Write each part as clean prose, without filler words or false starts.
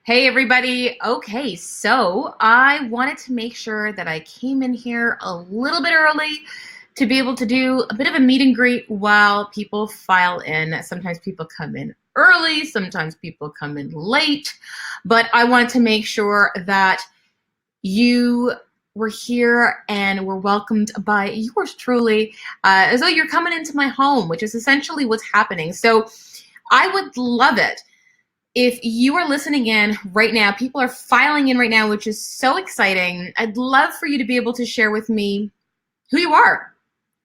Hey everybody. Okay, so I wanted to make sure that I came in here a little bit early to be able to do a bit of a meet and greet while people file in. Sometimes people come in early, sometimes people come in late, but I wanted to make sure that you were here and were welcomed by yours truly, as though you're coming into my home, which is essentially what's happening. So I would love it if you are listening in right now. People are filing in right now, which is so exciting. I'd love for you to be able to share with me who you are.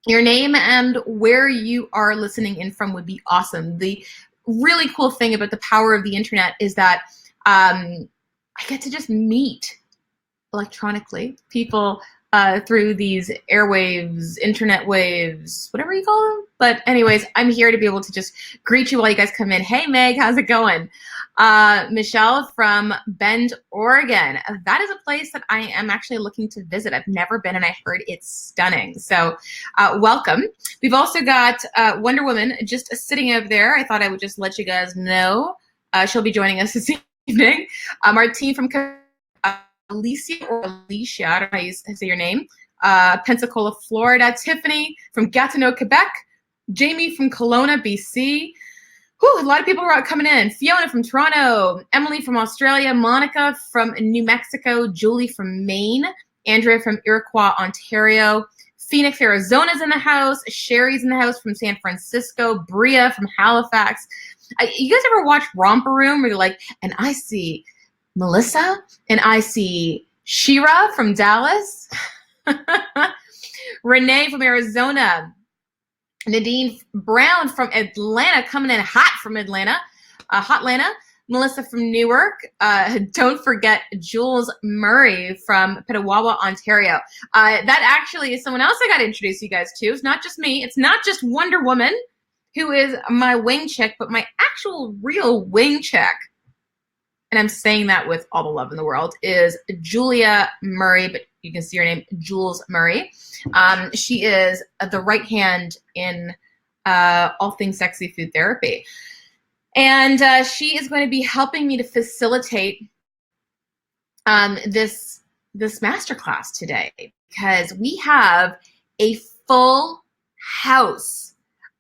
Your name and where you are listening in from would be awesome. The really cool thing about the power of the internet is that I get to just meet electronically people through these airwaves, internet waves, whatever you call them. But anyways, I'm here to be able to just greet you while you guys come in. Hey, Meg, how's it going? Michelle from Bend, Oregon. That is a place that I am actually looking to visit. I've never been, and I heard it's stunning. So welcome. We've also got Wonder Woman just sitting over there. I thought I would just let you guys know. She'll be joining us this evening. Our team from Alicia, I don't know how you say your name, Pensacola, Florida. Tiffany from Gatineau, Quebec. Jamie from Kelowna, BC. Whew, a lot of people are coming in. Fiona from Toronto. Emily from Australia. Monica from New Mexico. Julie from Maine. Andrea from Iroquois, Ontario. Phoenix, Arizona's in the house. Sherry's in the house from San Francisco. Bria from Halifax. You guys ever watch Romper Room where you're like, and I see Melissa, and I see Shira from Dallas. Renee from Arizona. Nadine Brown from Atlanta, coming in hot from Atlanta. Hotlanta. Melissa from Newark. Don't forget Jules Murray from Petawawa, Ontario. That actually is someone else I got to introduce you guys to. It's not just me. It's not just Wonder Woman, who is my wing chick, but my actual real wing chick, and I'm saying that with all the love in the world, is Julia Murray, but you can see her name, Jules Murray. She is the right hand in all things sexy food therapy. And she is going to be helping me to facilitate this masterclass today, because we have a full house.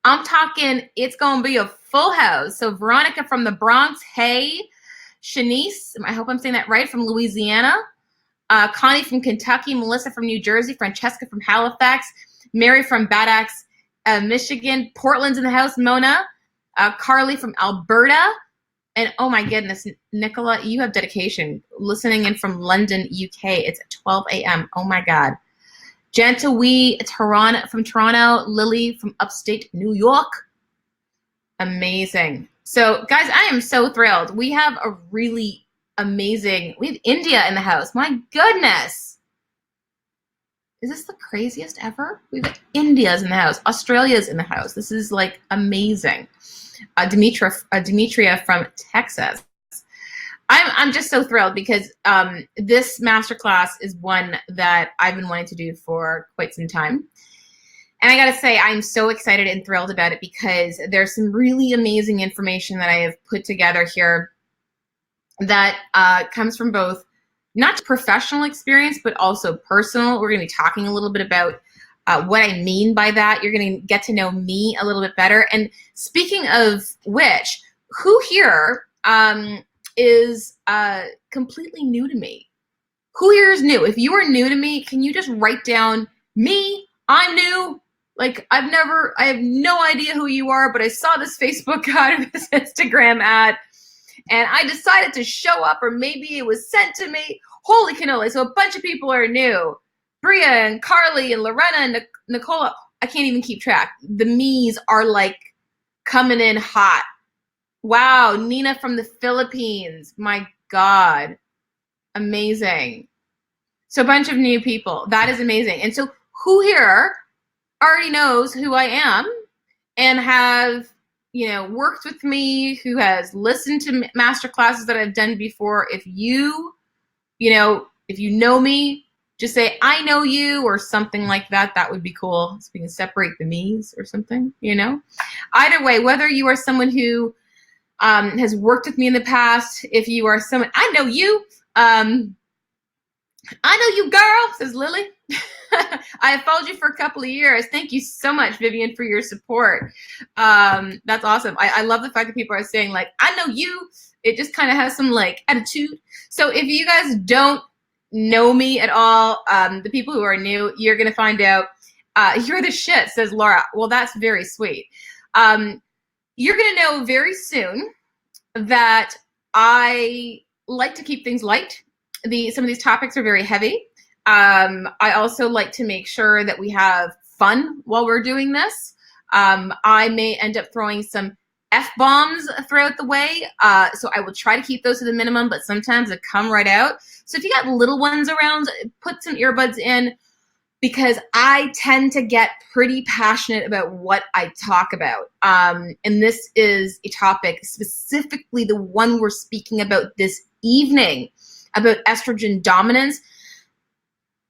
I'm talking, it's going to be a full house. So Veronica from the Bronx, hey. Shanice, I hope I'm saying that right, from Louisiana. Connie from Kentucky. Melissa from New Jersey. Francesca from Halifax. Mary from Bad Axe, Michigan. Portland's in the house. Mona. Carly from Alberta. And oh my goodness, Nicola, you have dedication. Listening in from London, UK. It's 12 a.m. Oh my God. Jantawee from Toronto. Lily from upstate New York. Amazing. So, guys, I am so thrilled. We have a really amazing, we have India in the house. My goodness. Is this the craziest ever? We've got India's in the house. Australia's in the house. This is like amazing. Demetria from Texas. I'm just so thrilled because this masterclass is one that I've been wanting to do for quite some time. And I got to say, I'm so excited and thrilled about it because there's some really amazing information that I have put together here that comes from both not professional experience, but also personal. We're going to be talking a little bit about what I mean by that. You're going to get to know me a little bit better. And speaking of which, who here is completely new to me? Who here is new? If you are new to me, can you just write down me? I'm new. Like, I have no idea who you are, but I saw this Facebook ad or this Instagram ad, and I decided to show up, or maybe it was sent to me. Holy cannoli. So a bunch of people are new. Bria and Carly and Lorena and Nicola. I can't even keep track. The me's are like coming in hot. Wow. Nina from the Philippines. My God. Amazing. So a bunch of new people. That is amazing. And so who here already knows who I am and have, worked with me, who has listened to master classes that I've done before? If you know me, just say, I know you, or something like that. That would be cool. So we can separate the me's or something, Either way, whether you are someone who has worked with me in the past. If you are someone, I know you. I know you, girl, says Lily. I have followed you for a couple of years. Thank you so much, Vivian, for your support. That's awesome. I love the fact that people are saying, like, I know you. It just kind of has some, like, attitude. So if you guys don't know me at all, the people who are new, you're going to find out. You're the shit, says Laura. Well, that's very sweet. You're going to know very soon that I like to keep things light. Some of these topics are very heavy. I also like to make sure that we have fun while we're doing this. I may end up throwing some F-bombs throughout the way, so I will try to keep those to the minimum, but sometimes they come right out. So if you got little ones around, put some earbuds in, because I tend to get pretty passionate about what I talk about. And this is a topic, specifically the one we're speaking about this evening, about estrogen dominance,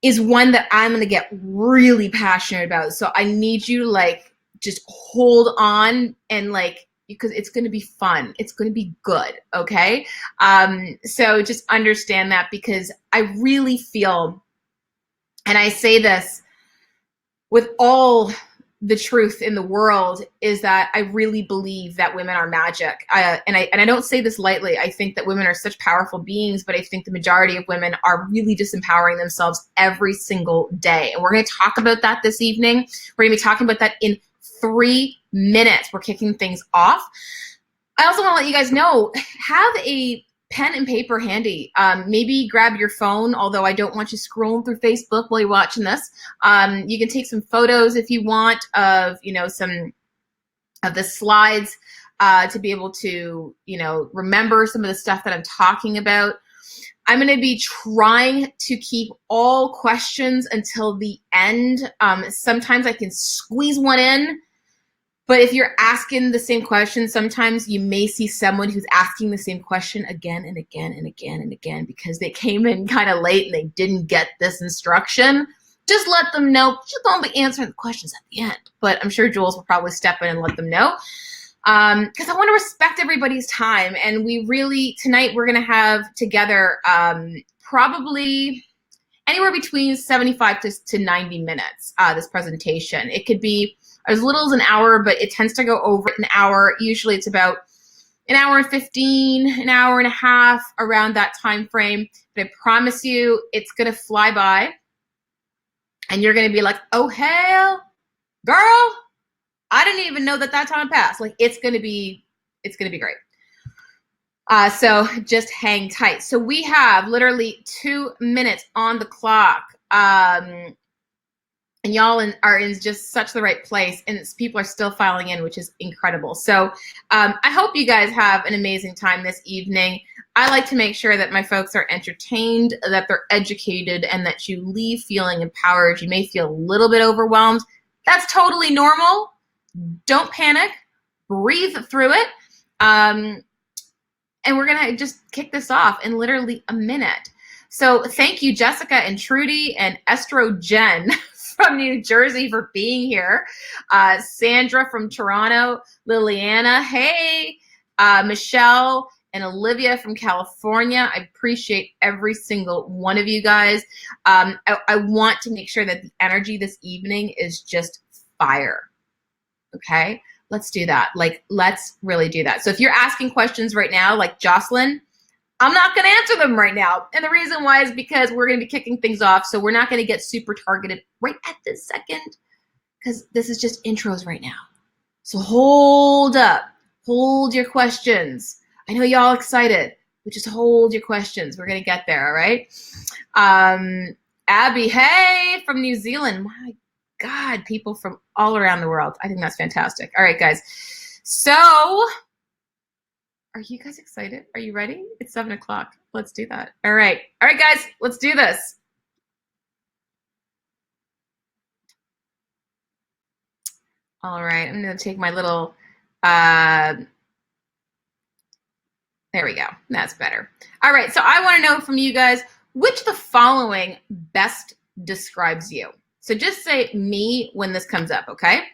is one that I'm going to get really passionate about. So I need you to, like, just hold on and, like, because it's going to be fun. It's going to be good. Okay. So just understand that, because I really feel, and I say this with all the truth in the world, is that I really believe that women are magic. And I don't say this lightly. I think that women are such powerful beings, but I think the majority of women are really disempowering themselves every single day. And we're going to talk about that this evening. We're going to be talking about that in 3 minutes. We're kicking things off. I also want to let you guys know, have a pen and paper handy. Maybe grab your phone, although I don't want you scrolling through Facebook while you're watching this. You can take some photos if you want of, some of the slides to be able to, remember some of the stuff that I'm talking about. I'm going to be trying to keep all questions until the end. Sometimes I can squeeze one in. But if you're asking the same question, sometimes you may see someone who's asking the same question again and again and again and again because they came in kind of late and they didn't get this instruction. Just let them know. Just don't be answering the questions at the end. But I'm sure Jules will probably step in and let them know. Because I want to respect everybody's time. And we really, tonight, we're going to have together probably anywhere between 75 to 90 minutes, this presentation. It could be as little as an hour, but it tends to go over an hour. Usually it's about an hour and 15, an hour and a half, around that time frame. But I promise you, it's going to fly by. And you're going to be like, oh, hell, girl, I didn't even know that time passed. Like, it's going to be great. So just hang tight. So we have literally 2 minutes on the clock. And y'all are in just such the right place, and people are still filing in, which is incredible. So I hope you guys have an amazing time this evening. I like to make sure that my folks are entertained, that they're educated, and that you leave feeling empowered. You may feel a little bit overwhelmed. That's totally normal. Don't panic. Breathe through it. And we're going to just kick this off in literally a minute. So thank you, Jessica and Trudy and Estrogen from New Jersey for being here. Sandra from Toronto, Liliana, hey, Michelle and Olivia from California. I appreciate every single one of you guys. I want to make sure that the energy this evening is just fire. Okay, let's do that. Like, let's really do that. So if you're asking questions right now, like Jocelyn, I'm not going to answer them right now. And the reason why is because we're going to be kicking things off. So we're not going to get super targeted right at this second, because this is just intros right now. So hold up. Hold your questions. I know y'all excited, but just hold your questions. We're going to get there, all right? Abby, hey, from New Zealand. My God, people from all around the world. I think that's fantastic. All right, guys. So are you guys excited? Are you ready? It's 7 o'clock. Let's do that. All right. All right, guys, let's do this. All right. I'm going to take my little, there we go. That's better. All right. So I want to know from you guys, which of the following best describes you? So just say me when this comes up, okay?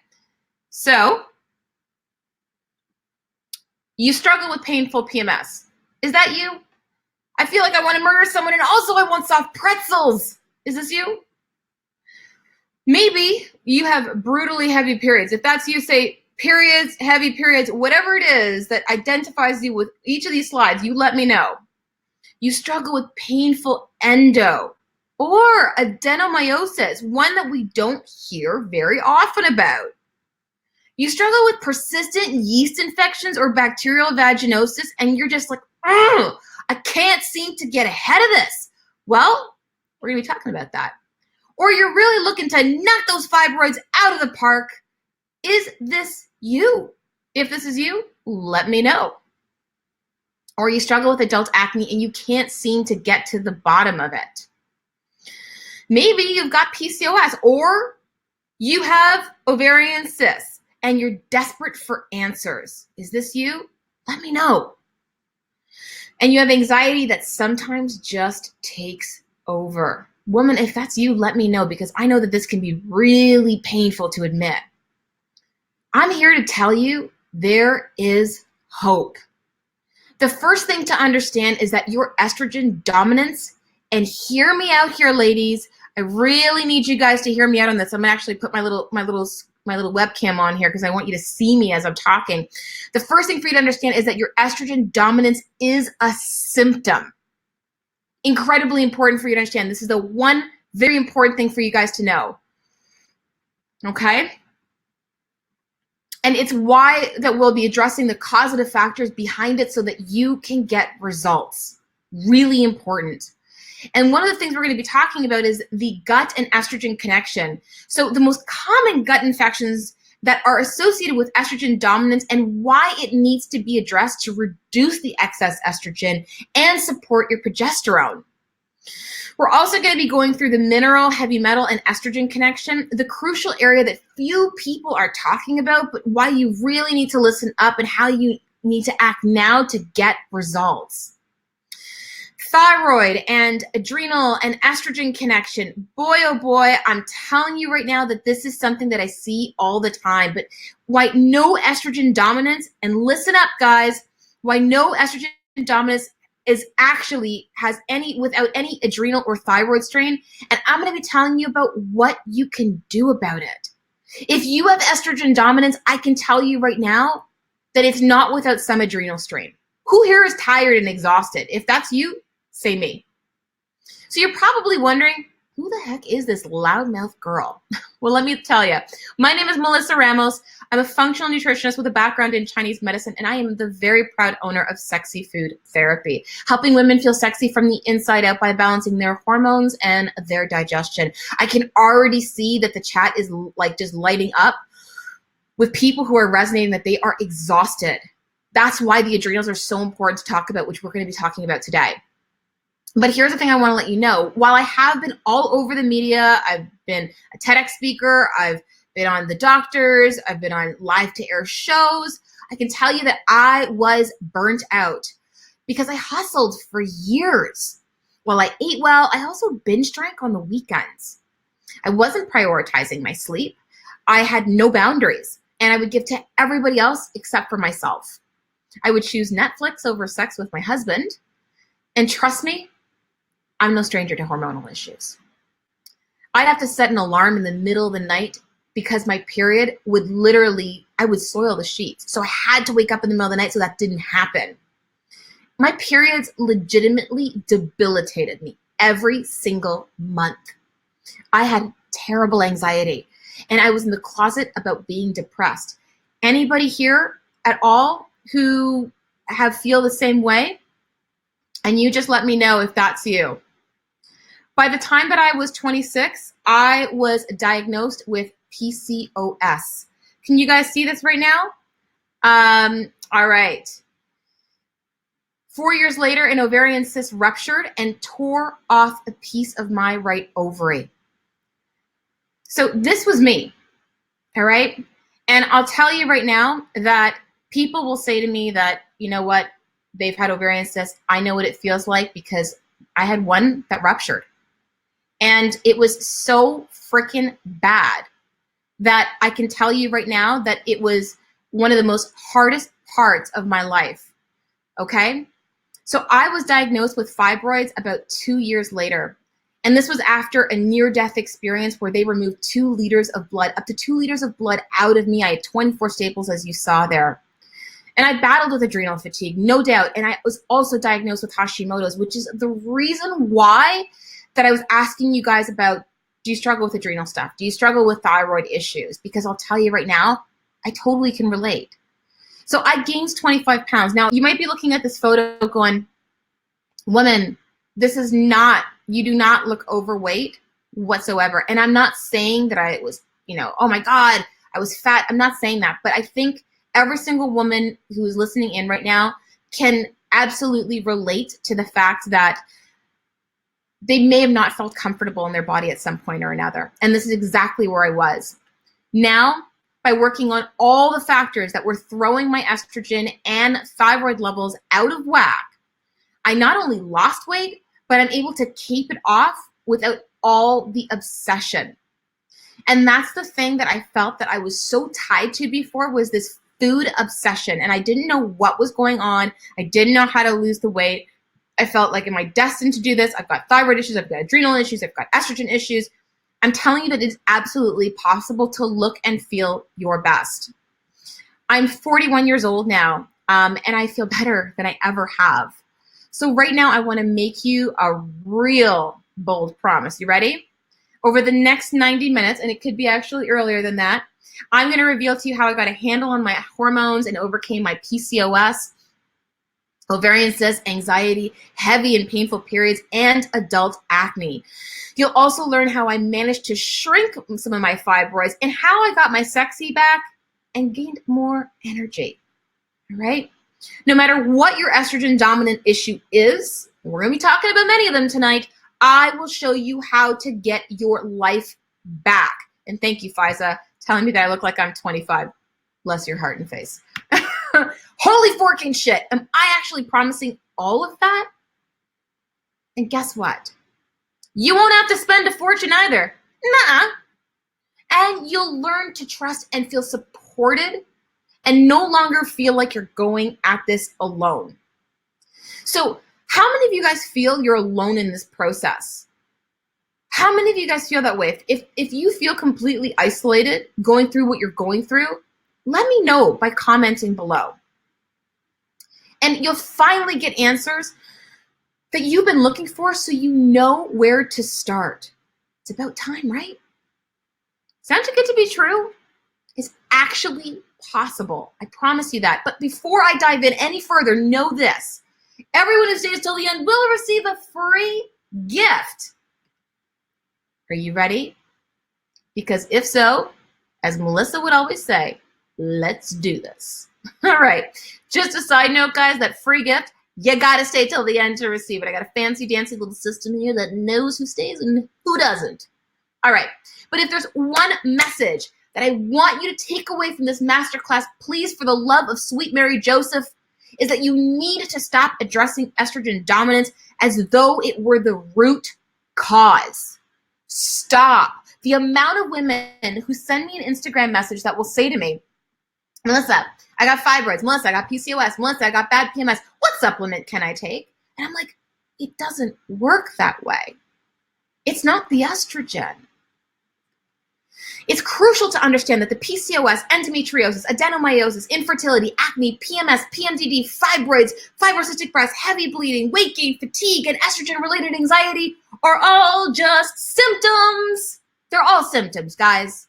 So You struggle with painful PMS. Is that you? I feel like I want to murder someone and also I want soft pretzels. Is this you? Maybe you have brutally heavy periods. If that's you, say periods, heavy periods, whatever it is that identifies you with each of these slides, you let me know. You struggle with painful endo or adenomyosis, one that we don't hear very often about. You struggle with persistent yeast infections or bacterial vaginosis, and you're just like, oh, I can't seem to get ahead of this. Well, we're going to be talking about that. Or you're really looking to knock those fibroids out of the park. Is this you? If this is you, let me know. Or you struggle with adult acne and you can't seem to get to the bottom of it. Maybe you've got PCOS or you have ovarian cysts and you're desperate for answers. Is this you? Let me know. And you have anxiety that sometimes just takes over. Woman, if that's you, let me know, because I know that this can be really painful to admit. I'm here to tell you there is hope. The first thing to understand is that your estrogen dominance, and hear me out here, ladies, I really need you guys to hear me out on this. I'm gonna actually put my little webcam on here because I want you to see me as I'm talking. The first thing for you to understand is that your estrogen dominance is a symptom. Incredibly important for you to understand. This is the one very important thing for you guys to know. Okay? And it's why that we'll be addressing the causative factors behind it so that you can get results. Really important. And one of the things we're going to be talking about is the gut and estrogen connection. So the most common gut infections that are associated with estrogen dominance and why it needs to be addressed to reduce the excess estrogen and support your progesterone. We're also going to be going through the mineral, heavy metal, and estrogen connection, the crucial area that few people are talking about, but why you really need to listen up and how you need to act now to get results. Thyroid and adrenal and estrogen connection. Boy, oh boy, I'm telling you right now that this is something that I see all the time. But why no estrogen dominance, and listen up, guys, why no estrogen dominance is actually without any adrenal or thyroid strain. And I'm going to be telling you about what you can do about it. If you have estrogen dominance, I can tell you right now that it's not without some adrenal strain. Who here is tired and exhausted? If that's you, say me. So you're probably wondering, who the heck is this loudmouth girl? Well, let me tell you. My name is Melissa Ramos. I'm a functional nutritionist with a background in Chinese medicine, and I am the very proud owner of Sexy Food Therapy, helping women feel sexy from the inside out by balancing their hormones and their digestion. I can already see that the chat is like just lighting up with people who are resonating that they are exhausted. That's why the adrenals are so important to talk about, which we're going to be talking about today. But here's the thing I want to let you know. While I have been all over the media, I've been a TEDx speaker, I've been on The Doctors, I've been on live to air shows, I can tell you that I was burnt out because I hustled for years. While I ate well, I also binge drank on the weekends. I wasn't prioritizing my sleep. I had no boundaries, and I would give to everybody else except for myself. I would choose Netflix over sex with my husband, and trust me, I'm no stranger to hormonal issues. I'd have to set an alarm in the middle of the night because my period would I would soil the sheets. So I had to wake up in the middle of the night so that didn't happen. My periods legitimately debilitated me every single month. I had terrible anxiety and I was in the closet about being depressed. Anybody here at all who feel the same way? And you just let me know if that's you. By the time that I was 26, I was diagnosed with PCOS. Can you guys see this right now? All right. 4 years later, an ovarian cyst ruptured and tore off a piece of my right ovary. So this was me, all right? And I'll tell you right now that people will say to me that, you know what, they've had ovarian cysts. I know what it feels like because I had one that ruptured. And it was so freaking bad that I can tell you right now that it was one of the most hardest parts of my life, okay? So I was diagnosed with fibroids about 2 years later. And this was after a near-death experience where they removed 2 liters of blood, up to 2 liters of blood out of me. I had 24 staples, as you saw there. And I battled with adrenal fatigue, no doubt. And I was also diagnosed with Hashimoto's, which is the reason why that I was asking you guys about, do you struggle with adrenal stuff? Do you struggle with thyroid issues? Because I'll tell you right now, I totally can relate. So I gained 25 pounds. Now, you might be looking at this photo going, woman, this is not, you do not look overweight whatsoever. And I'm not saying that I was, oh my God, I was fat. I'm not saying that. But I think every single woman who is listening in right now can absolutely relate to the fact that they may have not felt comfortable in their body at some point or another. And this is exactly where I was. Now, by working on all the factors that were throwing my estrogen and thyroid levels out of whack, I not only lost weight, but I'm able to keep it off without all the obsession. And that's the thing that I felt that I was so tied to before, was this food obsession. And I didn't know what was going on. I didn't know how to lose the weight. I felt like, am I destined to do this? I've got thyroid issues. I've got adrenal issues. I've got estrogen issues. I'm telling you that it's absolutely possible to look and feel your best. I'm 41 years old now, and I feel better than I ever have. So right now, I want to make you a real bold promise. You ready? Over the next 90 minutes, and it could be actually earlier than that, I'm going to reveal to you how I got a handle on my hormones and overcame my PCOS, ovarian cysts, anxiety, heavy and painful periods, and adult acne. You'll also learn how I managed to shrink some of my fibroids and how I got my sexy back and gained more energy. All right? No matter what your estrogen dominant issue is, we're going to be talking about many of them tonight, I will show you how to get your life back. And thank you, Fiza, telling me that I look like I'm 25. Bless your heart and face. Holy forking shit. Am I actually promising all of that? And guess what? You won't have to spend a fortune either. Nuh-uh. And you'll learn to trust and feel supported and no longer feel like you're going at this alone. So how many of you guys feel you're alone in this process? How many of you guys feel that way? If you feel completely isolated going through what you're going through, let me know by commenting below. And you'll finally get answers that you've been looking for, so you know where to start. It's about time, right? Sound too good to be true? It's actually possible. I promise you that. But before I dive in any further, know this. Everyone who stays till the end will receive a free gift. Are you ready? Because if so, as Melissa would always say, let's do this. All right. Just a side note, guys, that free gift, you got to stay till the end to receive it. I got a fancy dancy little system here that knows who stays and who doesn't. All right. But if there's one message that I want you to take away from this masterclass, please, for the love of sweet Mary Joseph, is that you need to stop addressing estrogen dominance as though it were the root cause. Stop. The amount of women who send me an Instagram message that will say to me, Melissa, I got fibroids. Melissa, I got PCOS. Melissa, I got bad PMS. What supplement can I take? And I'm like, it doesn't work that way. It's not the estrogen. It's crucial to understand that the PCOS, endometriosis, adenomyosis, infertility, acne, PMS, PMDD, fibroids, fibrocystic breast, heavy bleeding, weight gain, fatigue, and estrogen-related anxiety are all just symptoms. They're all symptoms, guys.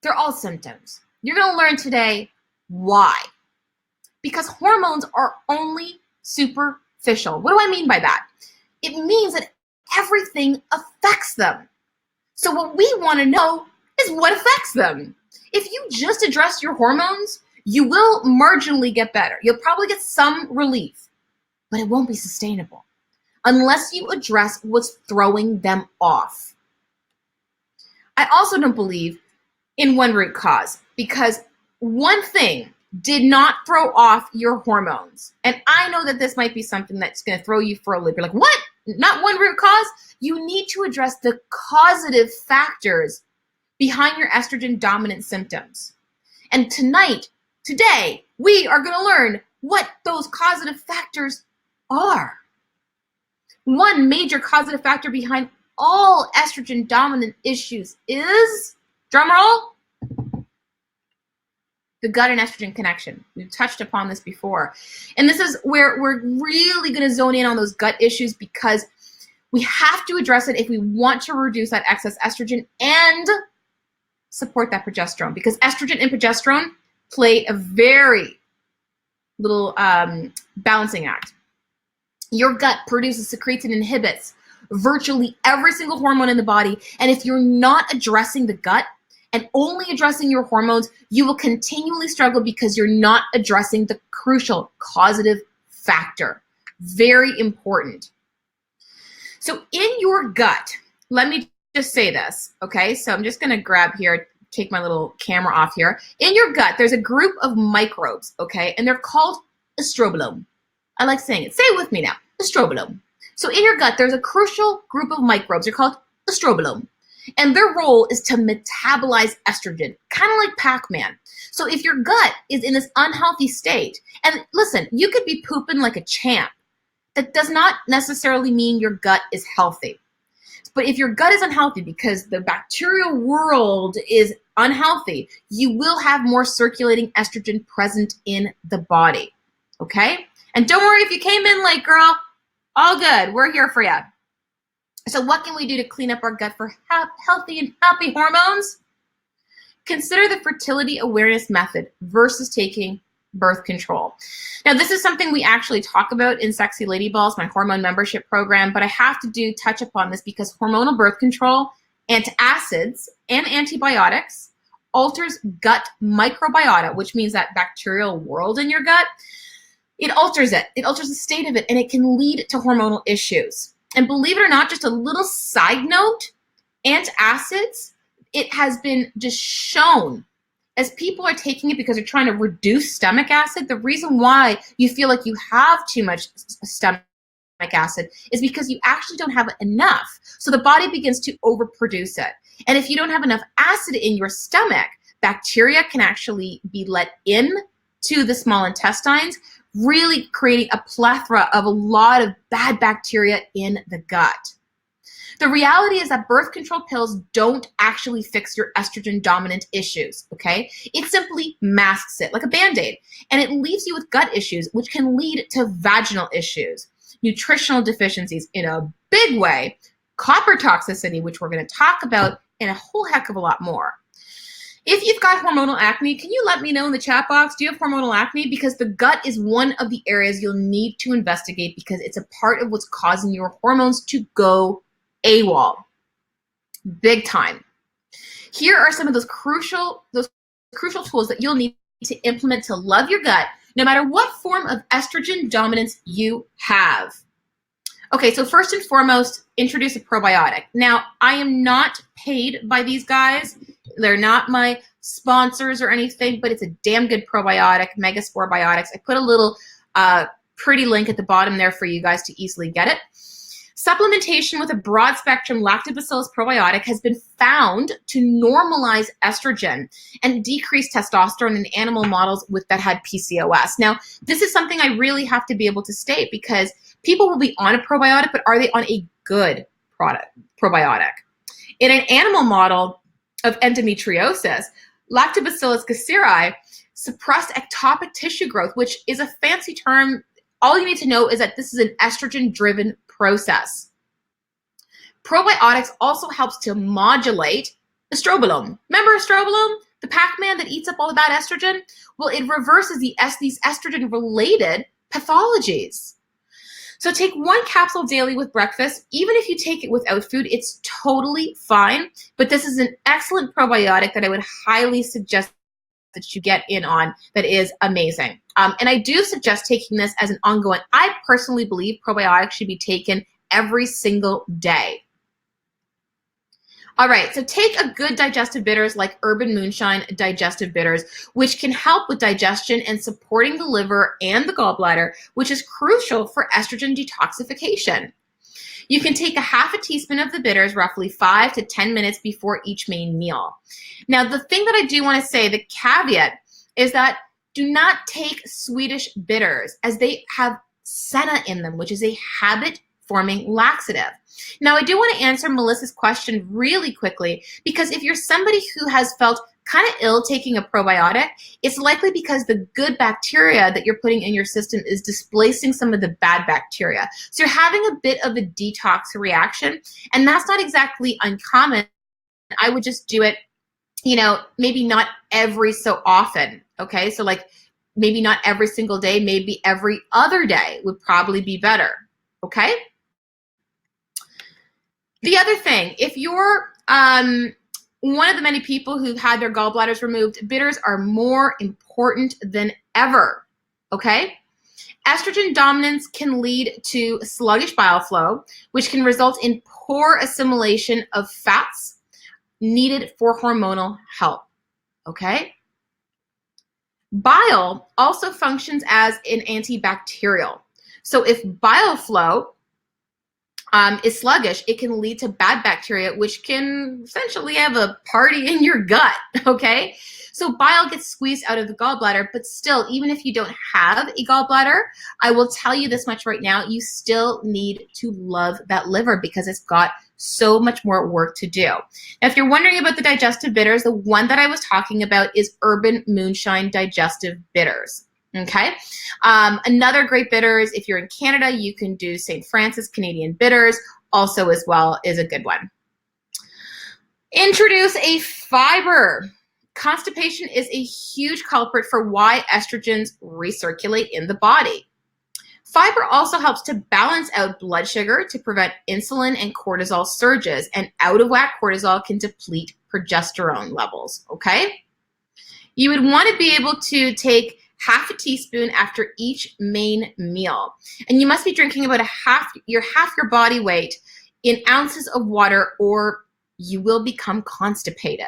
They're all symptoms. You're going to learn today why. Because hormones are only superficial. What do I mean by that? It means that everything affects them. So what we want to know is what affects them. If you just address your hormones, you will marginally get better. You'll probably get some relief, but it won't be sustainable unless you address what's throwing them off. I also don't believe in one root cause, because one thing did not throw off your hormones. And I know that this might be something that's going to throw you for a loop. You're like, what? Not one root cause? You need to address the causative factors behind your estrogen dominant symptoms. And tonight, Today, we are going to learn what those causative factors are. One major causative factor behind all estrogen dominant issues is, drumroll, the gut and estrogen connection. We've touched upon this before. And this is where we're really going to zone in on those gut issues, because we have to address it if we want to reduce that excess estrogen and support that progesterone, because estrogen and progesterone play a very little balancing act. Your gut produces, secretes, and inhibits virtually every single hormone in the body. And if you're not addressing the gut and only addressing your hormones, you will continually struggle because you're not addressing the crucial causative factor. Very important. So in your gut, let me just say this, okay? So I'm just gonna grab here, take my little camera off here. In your gut, there's a group of microbes, okay? And they're called estrobolome. I like saying it. Say it with me now, estrobolome. So in your gut, there's a crucial group of microbes. They're called estrobolome. And their role is to metabolize estrogen, kind of like Pac-Man. So if your gut is in this unhealthy state, and listen, you could be pooping like a champ. That does not necessarily mean your gut is healthy. But if your gut is unhealthy because the bacterial world is unhealthy, you will have more circulating estrogen present in the body, okay? And don't worry if you came in late, girl. All good. We're here for you. So what can we do to clean up our gut for healthy and happy hormones? Consider the fertility awareness method versus taking birth control. Now, this is something we actually talk about in Sexy Lady Balls, my hormone membership program, but I have to touch upon this because hormonal birth control, antacids, and antibiotics alters gut microbiota, which means that bacterial world in your gut. It alters it. It alters the state of it, and it can lead to hormonal issues. And believe it or not, just a little side note, antacids, it has been just shown as people are taking it because they're trying to reduce stomach acid. The reason why you feel like you have too much stomach acid is because you actually don't have enough. So the body begins to overproduce it. And if you don't have enough acid in your stomach, bacteria can actually be let in to the small intestines, really creating a plethora of a lot of bad bacteria in the gut. The reality is that birth control pills don't actually fix your estrogen dominant issues, okay? It simply masks it like a Band-Aid, and it leaves you with gut issues, which can lead to vaginal issues, nutritional deficiencies in a big way, copper toxicity, which we're going to talk about, and a whole heck of a lot more. If you've got hormonal acne, can you let me know in the chat box, do you have hormonal acne? Because the gut is one of the areas you'll need to investigate because it's a part of what's causing your hormones to go AWOL. Big time. Here are some of those crucial tools that you'll need to implement to love your gut, no matter what form of estrogen dominance you have. Okay, so first and foremost, introduce a probiotic. Now, I am not paid by these guys. They're not my sponsors or anything, but it's a damn good probiotic, Megaspore Biotics. I put a little pretty link at the bottom there for you guys to easily get it. Supplementation with a broad spectrum lactobacillus probiotic has been found to normalize estrogen and decrease testosterone in animal models that had PCOS. Now, this is something I really have to be able to state because people will be on a probiotic, but are they on a good probiotic? In an animal model of endometriosis, Lactobacillus gasseri suppressed ectopic tissue growth, which is a fancy term. All you need to know is that this is an estrogen-driven process. Probiotics also helps to modulate estrobolome. Remember estrobolome? The Pac-Man that eats up all the bad estrogen? Well, it reverses these estrogen-related pathologies. So take one capsule daily with breakfast. Even if you take it without food, it's totally fine. But this is an excellent probiotic that I would highly suggest that you get in on that is amazing. And I do suggest taking this as an ongoing. I personally believe probiotics should be taken every single day. All right, so take a good digestive bitters like Urban Moonshine Digestive Bitters, which can help with digestion and supporting the liver and the gallbladder, which is crucial for estrogen detoxification. You can take a half a teaspoon of the bitters roughly 5 to 10 minutes before each main meal. Now, the thing that I do want to say, the caveat, is that Do not take Swedish bitters as they have senna in them, which is a habit-forming laxative. Now, I do want to answer Melissa's question really quickly, because if you're somebody who has felt kind of ill taking a probiotic, it's likely because the good bacteria that you're putting in your system is displacing some of the bad bacteria. So you're having a bit of a detox reaction, and that's not exactly uncommon. I would just do it, maybe not every so often, okay? So like maybe not every single day, maybe every other day would probably be better, okay? The other thing, if you're one of the many people who've had their gallbladders removed, bitters are more important than ever, okay? Estrogen dominance can lead to sluggish bile flow, which can result in poor assimilation of fats needed for hormonal health, okay? Bile also functions as an antibacterial. So if bile flow is sluggish, it can lead to bad bacteria, which can essentially have a party in your gut, okay? So bile gets squeezed out of the gallbladder, but still, even if you don't have a gallbladder, I will tell you this much right now, you still need to love that liver because it's got so much more work to do. Now, if you're wondering about the digestive bitters, the one that I was talking about is Urban Moonshine Digestive Bitters. Okay. Another great bitters, if you're in Canada, you can do St. Francis Canadian Bitters, also as well is a good one. Introduce a fiber. Constipation is a huge culprit for why estrogens recirculate in the body. Fiber also helps to balance out blood sugar to prevent insulin and cortisol surges, and out of whack cortisol can deplete progesterone levels, okay? You would want to be able to take half a teaspoon after each main meal. And you must be drinking about half your body weight in ounces of water, or you will become constipated.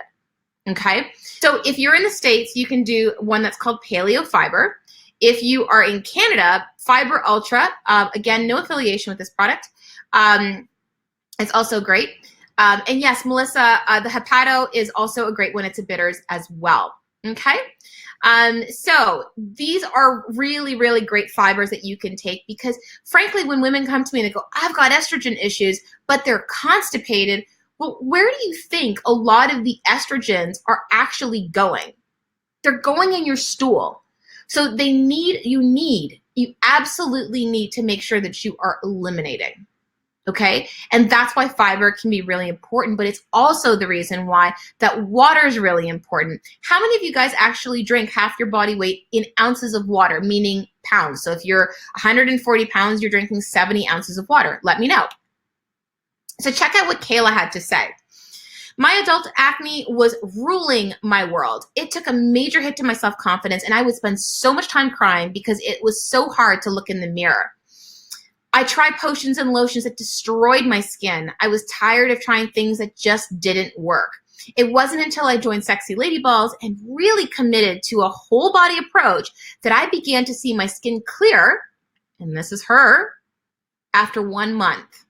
Okay? So if you're in the States, you can do one that's called Paleo Fiber. If you are in Canada, Fiber Ultra, again, no affiliation with this product. It's also great. And yes, Melissa, the Hepato is also a great one. It's a bitters as well. Okay? So these are really, really great fibers that you can take because frankly, when women come to me and they go, I've got estrogen issues, but they're constipated. Well, where do you think a lot of the estrogens are actually going? They're going in your stool. So you absolutely need to make sure that you are eliminating. Okay. And that's why fiber can be really important, but it's also the reason why that water is really important. How many of you guys actually drink half your body weight in ounces of water, meaning pounds? So if you're 140 pounds, you're drinking 70 ounces of water. Let me know. So check out what Kayla had to say. My adult acne was ruling my world. It took a major hit to my self-confidence, and I would spend so much time crying because it was so hard to look in the mirror. I tried potions and lotions that destroyed my skin. I was tired of trying things that just didn't work. It wasn't until I joined Sexy Lady Balls and really committed to a whole body approach that I began to see my skin clear, and this is her, after 1 month.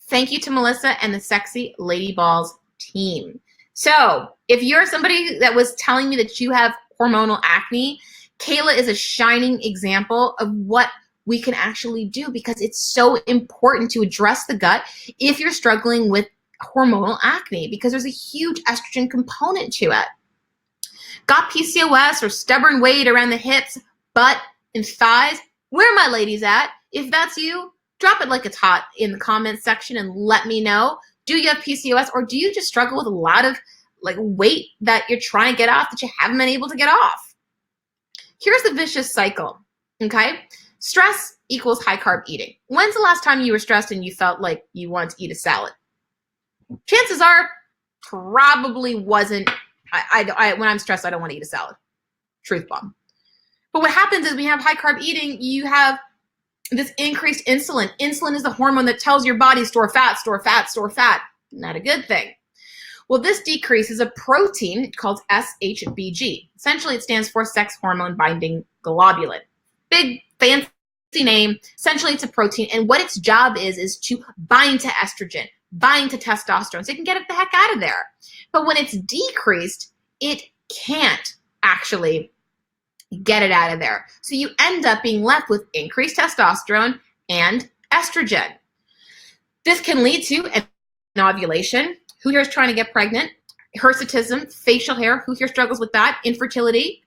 Thank you to Melissa and the Sexy Lady Balls team. So if you're somebody that was telling me that you have hormonal acne, Kayla is a shining example of what we can actually do because it's so important to address the gut if you're struggling with hormonal acne because there's a huge estrogen component to it. Got PCOS or stubborn weight around the hips, butt, and thighs? Where are my ladies at? If that's you, drop it like it's hot in the comments section and let me know. Do you have PCOS or do you just struggle with a lot of weight that you're trying to get off that you haven't been able to get off? Here's the vicious cycle, okay? Stress equals high carb eating. When's the last time you were stressed and you felt like you wanted to eat a salad? Chances are probably wasn't. When I'm stressed, I don't want to eat a salad. Truth bomb. But what happens is when you have high carb eating, you have this increased insulin. Insulin is the hormone that tells your body store fat, store fat, store fat. Not a good thing. Well, this decreases a protein called SHBG. Essentially, it stands for sex hormone binding globulin. Big fancy name. Essentially, it's a protein, and what its job is to bind to estrogen, bind to testosterone, so it can get it the heck out of there. But when it's decreased, it can't actually Get it out of there. So you end up being left with increased testosterone and estrogen. This can lead to an ovulation. Who here is trying to get pregnant? Hirsutism, facial hair. Who here struggles with that? Infertility.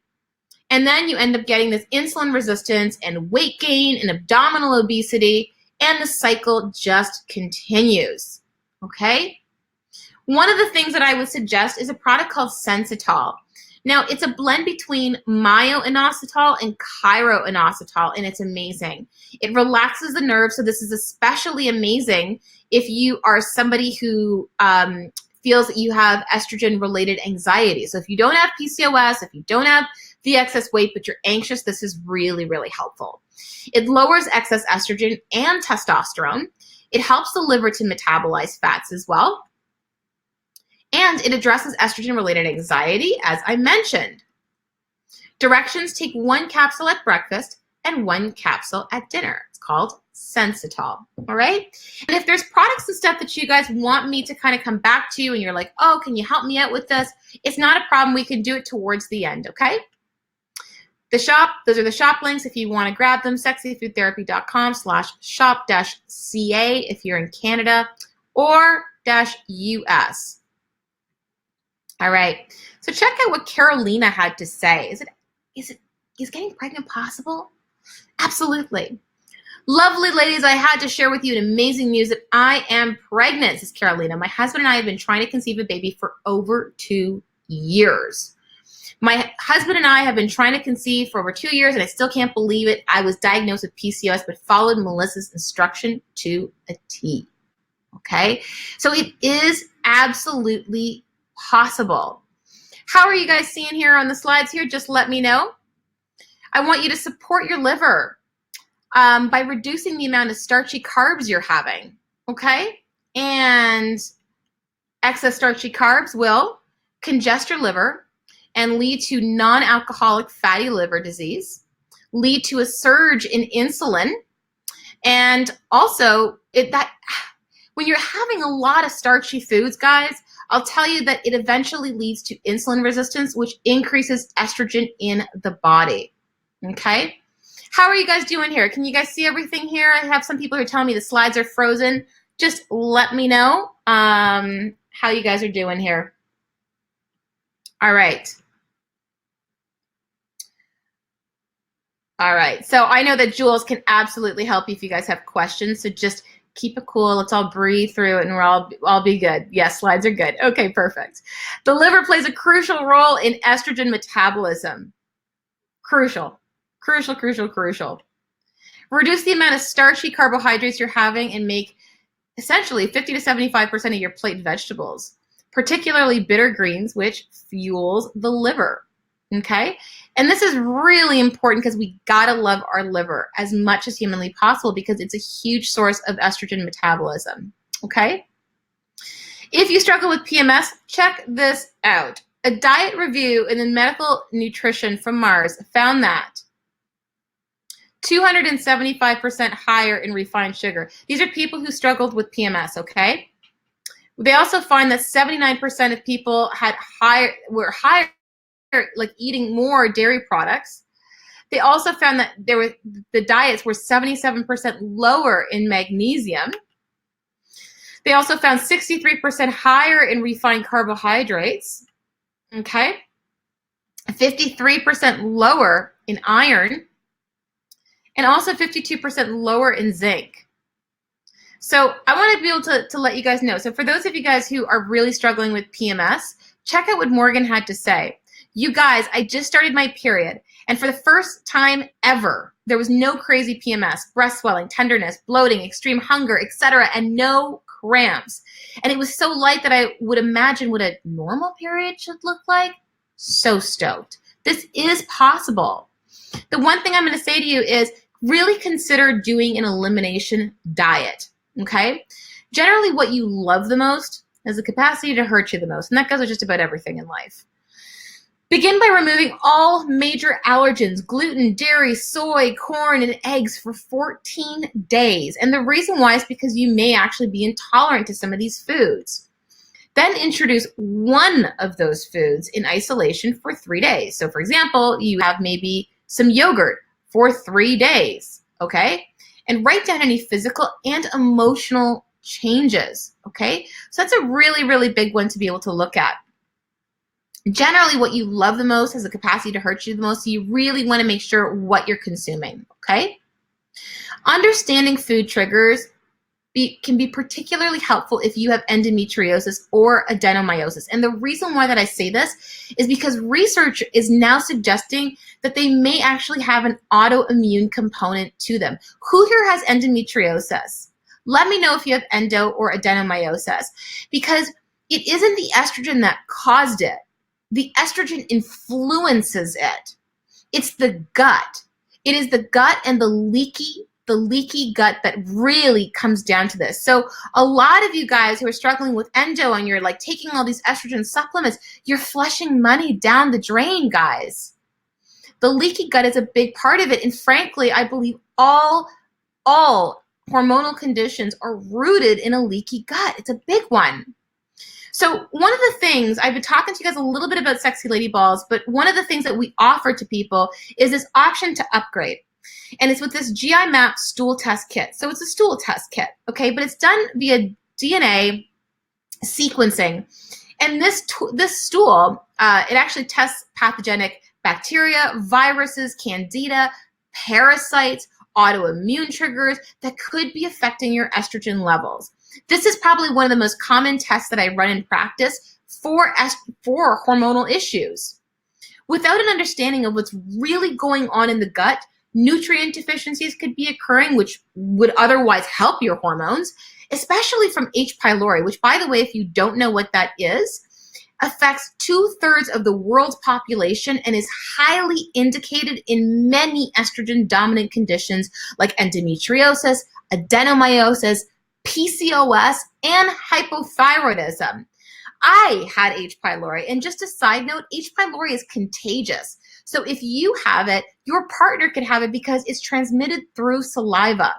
And then you end up getting this insulin resistance and weight gain and abdominal obesity, and the cycle just continues. Okay? One of the things that I would suggest is a product called Sensitol. Now, it's a blend between myo-inositol and chiro-inositol, and it's amazing. It relaxes the nerves, so this is especially amazing if you are somebody who feels that you have estrogen-related anxiety. So if you don't have PCOS, if you don't have the excess weight, but you're anxious, this is really, really helpful. It lowers excess estrogen and testosterone. It helps the liver to metabolize fats as well. And it addresses estrogen-related anxiety, as I mentioned. Directions: take 1 capsule at breakfast and 1 capsule at dinner. It's called Sensitol, all right? And if there's products and stuff that you guys want me to kind of come back to and you're like, oh, can you help me out with this? It's not a problem. We can do it towards the end, okay? The shop, those are the shop links if you want to grab them, sexyfoodtherapy.com/shop-CA if you're in Canada or -US. All right, so check out what Carolina had to say. Is getting pregnant possible? Absolutely. Lovely ladies, I had to share with you an amazing news that I am pregnant, says Carolina. My husband and I have been trying to conceive a baby for over 2 years. My husband and I have been trying to conceive for over 2 years, and I still can't believe it. I was diagnosed with PCOS, but followed Melissa's instruction to a T. Okay, so it is absolutely possible. How are you guys seeing here on the slides here? Just let me know. I want you to support your liver by reducing the amount of starchy carbs you're having, okay? And excess starchy carbs will congest your liver and lead to non-alcoholic fatty liver disease, lead to a surge in insulin, and also when you're having a lot of starchy foods, guys, I'll tell you that it eventually leads to insulin resistance, which increases estrogen in the body, okay? How are you guys doing here? Can you guys see everything here? I have some people who are telling me the slides are frozen. Just let me know how you guys are doing here. All right. All right, so I know that Jules can absolutely help you if you guys have questions, so just keep it cool. Let's all breathe through it and we'll all be good. Yes, slides are good. Okay, perfect. The liver plays a crucial role in estrogen metabolism. Crucial, crucial, crucial, crucial. Reduce the amount of starchy carbohydrates you're having and make essentially 50 to 75% of your plate vegetables, particularly bitter greens, which fuels the liver. Okay, and this is really important because we gotta love our liver as much as humanly possible because it's a huge source of estrogen metabolism. Okay, if you struggle with PMS, check this out. A diet review in the Medical Nutrition from Mars found that 275% higher in refined sugar. These are people who struggled with PMS. Okay, they also find that 79% of people were higher, like eating more dairy products. They also found that the diets were 77% lower in magnesium. They also found 63% higher in refined carbohydrates, okay? 53% lower in iron, and also 52% lower in zinc. So I want to be able to let you guys know. So for those of you guys who are really struggling with PMS, check out what Morgan had to say. You guys, I just started my period, and for the first time ever, there was no crazy PMS, breast swelling, tenderness, bloating, extreme hunger, etc., and no cramps. And it was so light that I would imagine what a normal period should look like. So stoked. This is possible. The one thing I'm going to say to you is really consider doing an elimination diet, okay? Generally, what you love the most has the capacity to hurt you the most, and that goes with just about everything in life. Begin by removing all major allergens, gluten, dairy, soy, corn, and eggs for 14 days. And the reason why is because you may actually be intolerant to some of these foods. Then introduce one of those foods in isolation for 3 days. So for example, you have maybe some yogurt for 3 days, okay? And write down any physical and emotional changes, okay? So that's a really, really big one to be able to look at. Generally, what you love the most has the capacity to hurt you the most, so you really want to make sure what you're consuming, okay? Understanding food triggers can be particularly helpful if you have endometriosis or adenomyosis. And the reason why that I say this is because research is now suggesting that they may actually have an autoimmune component to them. Who here has endometriosis? Let me know if you have endo or adenomyosis, because it isn't the estrogen that caused it. The estrogen influences it. It's the gut. It is the gut and the leaky gut that really comes down to this. So a lot of you guys who are struggling with endo and you're like taking all these estrogen supplements, you're flushing money down the drain, guys. The leaky gut is a big part of it. And frankly, I believe all hormonal conditions are rooted in a leaky gut. It's a big one. So one of the things, I've been talking to you guys a little bit about Sexy Lady Balls, but one of the things that we offer to people is this option to upgrade. And it's with this GI Map stool test kit. So it's a stool test kit, okay? But it's done via DNA sequencing. And this stool, it actually tests pathogenic bacteria, viruses, candida, parasites, autoimmune triggers that could be affecting your estrogen levels. This is probably one of the most common tests that I run in practice for hormonal issues. Without an understanding of what's really going on in the gut, nutrient deficiencies could be occurring, which would otherwise help your hormones, especially from H. pylori, which, by the way, if you don't know what that is, affects 2/3 of the world's population and is highly indicated in many estrogen-dominant conditions like endometriosis, adenomyosis, PCOS, and hypothyroidism. I had H. pylori, and just a side note, H. pylori is contagious. So if you have it, your partner could have it because it's transmitted through saliva.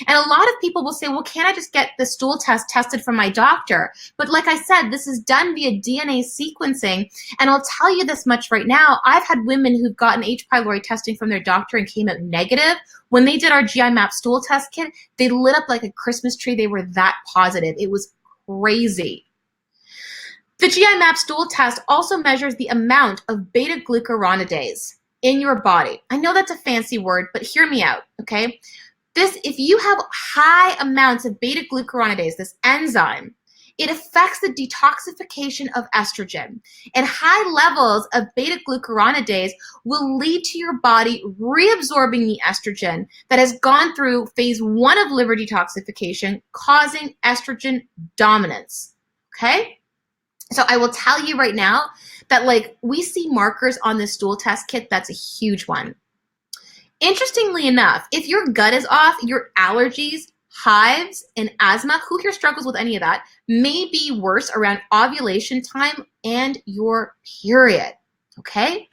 And a lot of people will say, well, can't I just get the stool test tested from my doctor? But like I said, this is done via DNA sequencing. And I'll tell you this much right now. I've had women who've gotten H. pylori testing from their doctor and came out negative. When they did our GI Map stool test kit, they lit up like a Christmas tree. They were that positive. It was crazy. The GI Map stool test also measures the amount of beta-glucuronidase in your body. I know that's a fancy word, but hear me out, okay? If you have high amounts of beta-glucuronidase, this enzyme, it affects the detoxification of estrogen. And high levels of beta-glucuronidase will lead to your body reabsorbing the estrogen that has gone through phase 1 of liver detoxification, causing estrogen dominance, okay? So I will tell you right now that we see markers on this stool test kit. That's a huge one. Interestingly enough, if your gut is off, your allergies, hives, and asthma, who here struggles with any of that, may be worse around ovulation time and your period, okay?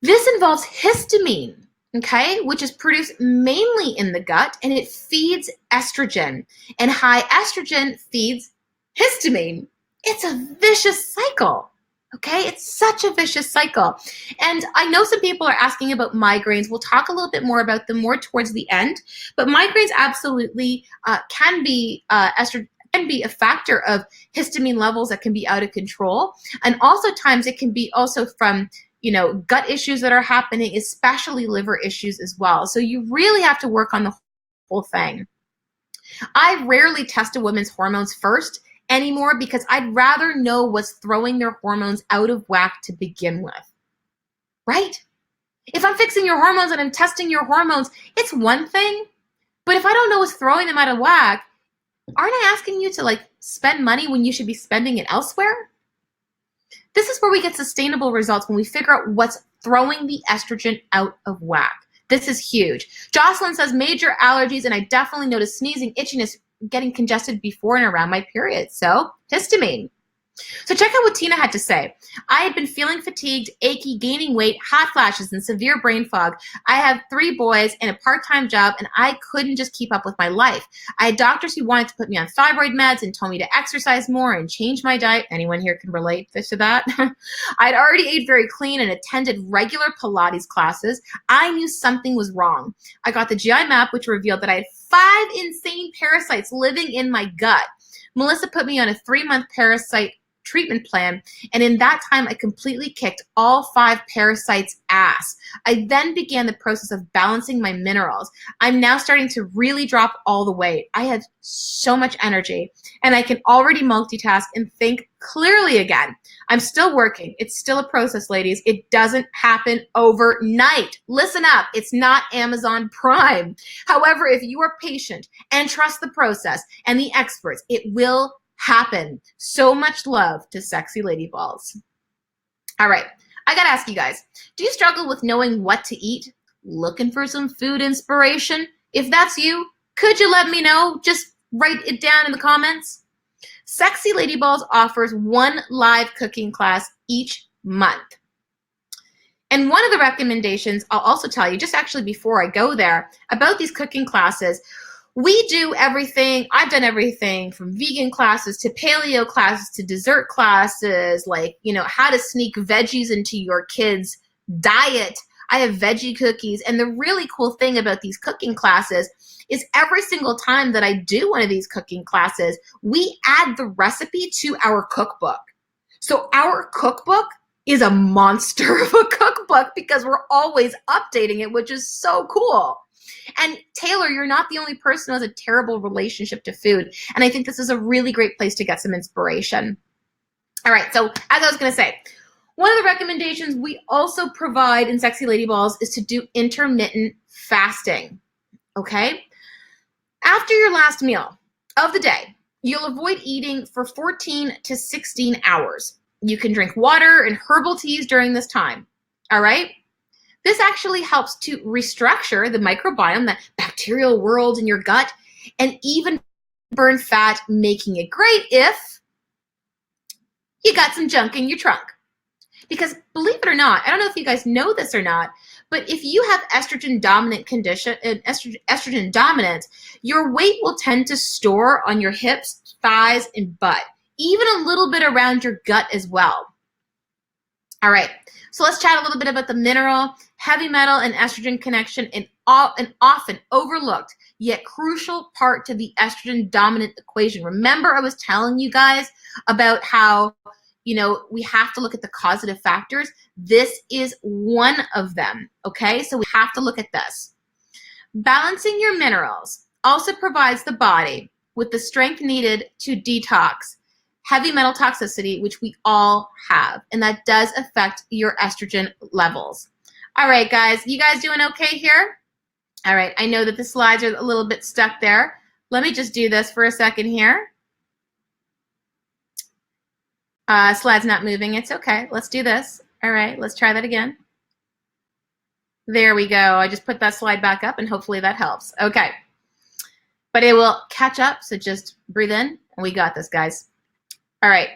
This involves histamine, okay, which is produced mainly in the gut, and it feeds estrogen, and high estrogen feeds histamine. It's a vicious cycle, okay? It's such a vicious cycle. And I know some people are asking about migraines. We'll talk a little bit more about them more towards the end, but migraines absolutely can be a factor of histamine levels that can be out of control. And also times it can be also from gut issues that are happening, especially liver issues as well. So you really have to work on the whole thing. I rarely test a woman's hormones first anymore because I'd rather know what's throwing their hormones out of whack to begin with, right? If I'm fixing your hormones and I'm testing your hormones, it's one thing, but if I don't know what's throwing them out of whack, aren't I asking you to spend money when you should be spending it elsewhere? This is where we get sustainable results, when we figure out what's throwing the estrogen out of whack. This is huge. Jocelyn says major allergies, and I definitely notice sneezing, itchiness, getting congested before and around my period. So histamine. So check out what Tina had to say. I had been feeling fatigued, achy, gaining weight, hot flashes, and severe brain fog. I have 3 boys and a part-time job, and I couldn't just keep up with my life. I had doctors who wanted to put me on thyroid meds and told me to exercise more and change my diet. Anyone here can relate to that? I'd already ate very clean and attended regular Pilates classes. I knew something was wrong. I got the GI map, which revealed that I had 5 insane parasites living in my gut. Melissa put me on a 3-month parasite treatment plan, and in that time I completely kicked all 5 parasites' ass. I then began the process of balancing my minerals. I'm now starting to really drop all the weight. I have so much energy, and I can already multitask and think clearly again. I'm still working. It's still a process, ladies. It doesn't happen overnight. Listen up. It's not Amazon Prime. However, if you are patient and trust the process and the experts, it will happen. So much love to Sexy Lady Balls. All right, I gotta ask you guys, do you struggle with knowing what to eat? Looking for some food inspiration? If that's you, could you let me know? Just write it down in the comments. Sexy Lady Balls offers 1 live cooking class each month. And one of the recommendations I'll also tell you, just actually before I go there, about these cooking classes, we do everything. I've done everything from vegan classes to paleo classes to dessert classes, like, how to sneak veggies into your kids' diet. I have veggie cookies. And the really cool thing about these cooking classes is every single time that I do one of these cooking classes, we add the recipe to our cookbook. So our cookbook is a monster of a cookbook because we're always updating it, which is so cool. And Taylor, you're not the only person who has a terrible relationship to food. And I think this is a really great place to get some inspiration. All right, so as I was going to say, one of the recommendations we also provide in Sexy Lady Balls is to do intermittent fasting, okay? After your last meal of the day, you'll avoid eating for 14 to 16 hours. You can drink water and herbal teas during this time, all right? This actually helps to restructure the microbiome, the bacterial world in your gut, and even burn fat, making it great if you got some junk in your trunk. Because believe it or not, I don't know if you guys know this or not, but if you have estrogen dominant condition, estrogen dominance, your weight will tend to store on your hips, thighs, and butt, even a little bit around your gut as well. All right, so let's chat a little bit about the mineral, heavy metal, and estrogen connection, an often overlooked yet crucial part to the estrogen dominant equation. Remember, I was telling you guys about how, we have to look at the causative factors. This is one of them, okay? So we have to look at this. Balancing your minerals also provides the body with the strength needed to detox heavy metal toxicity, which we all have, and that does affect your estrogen levels. All right, guys, you guys doing okay here? All right, I know that the slides are a little bit stuck there. Let me just do this for a second here. Slide's not moving. It's okay. Let's do this. All right, let's try that again. There we go. I just put that slide back up, and hopefully that helps. Okay, but it will catch up, so just breathe in, and we got this, guys. All right,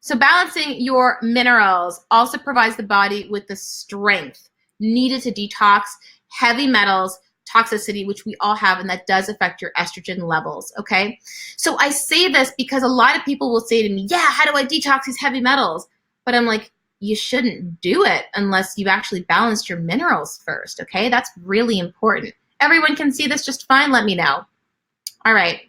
so balancing your minerals also provides the body with the strength needed to detox heavy metals, toxicity, which we all have, and that does affect your estrogen levels, okay? So I say this because a lot of people will say to me, yeah, how do I detox these heavy metals? But I'm like, you shouldn't do it unless you've actually balanced your minerals first, okay? That's really important. Everyone can see this just fine, let me know. All right.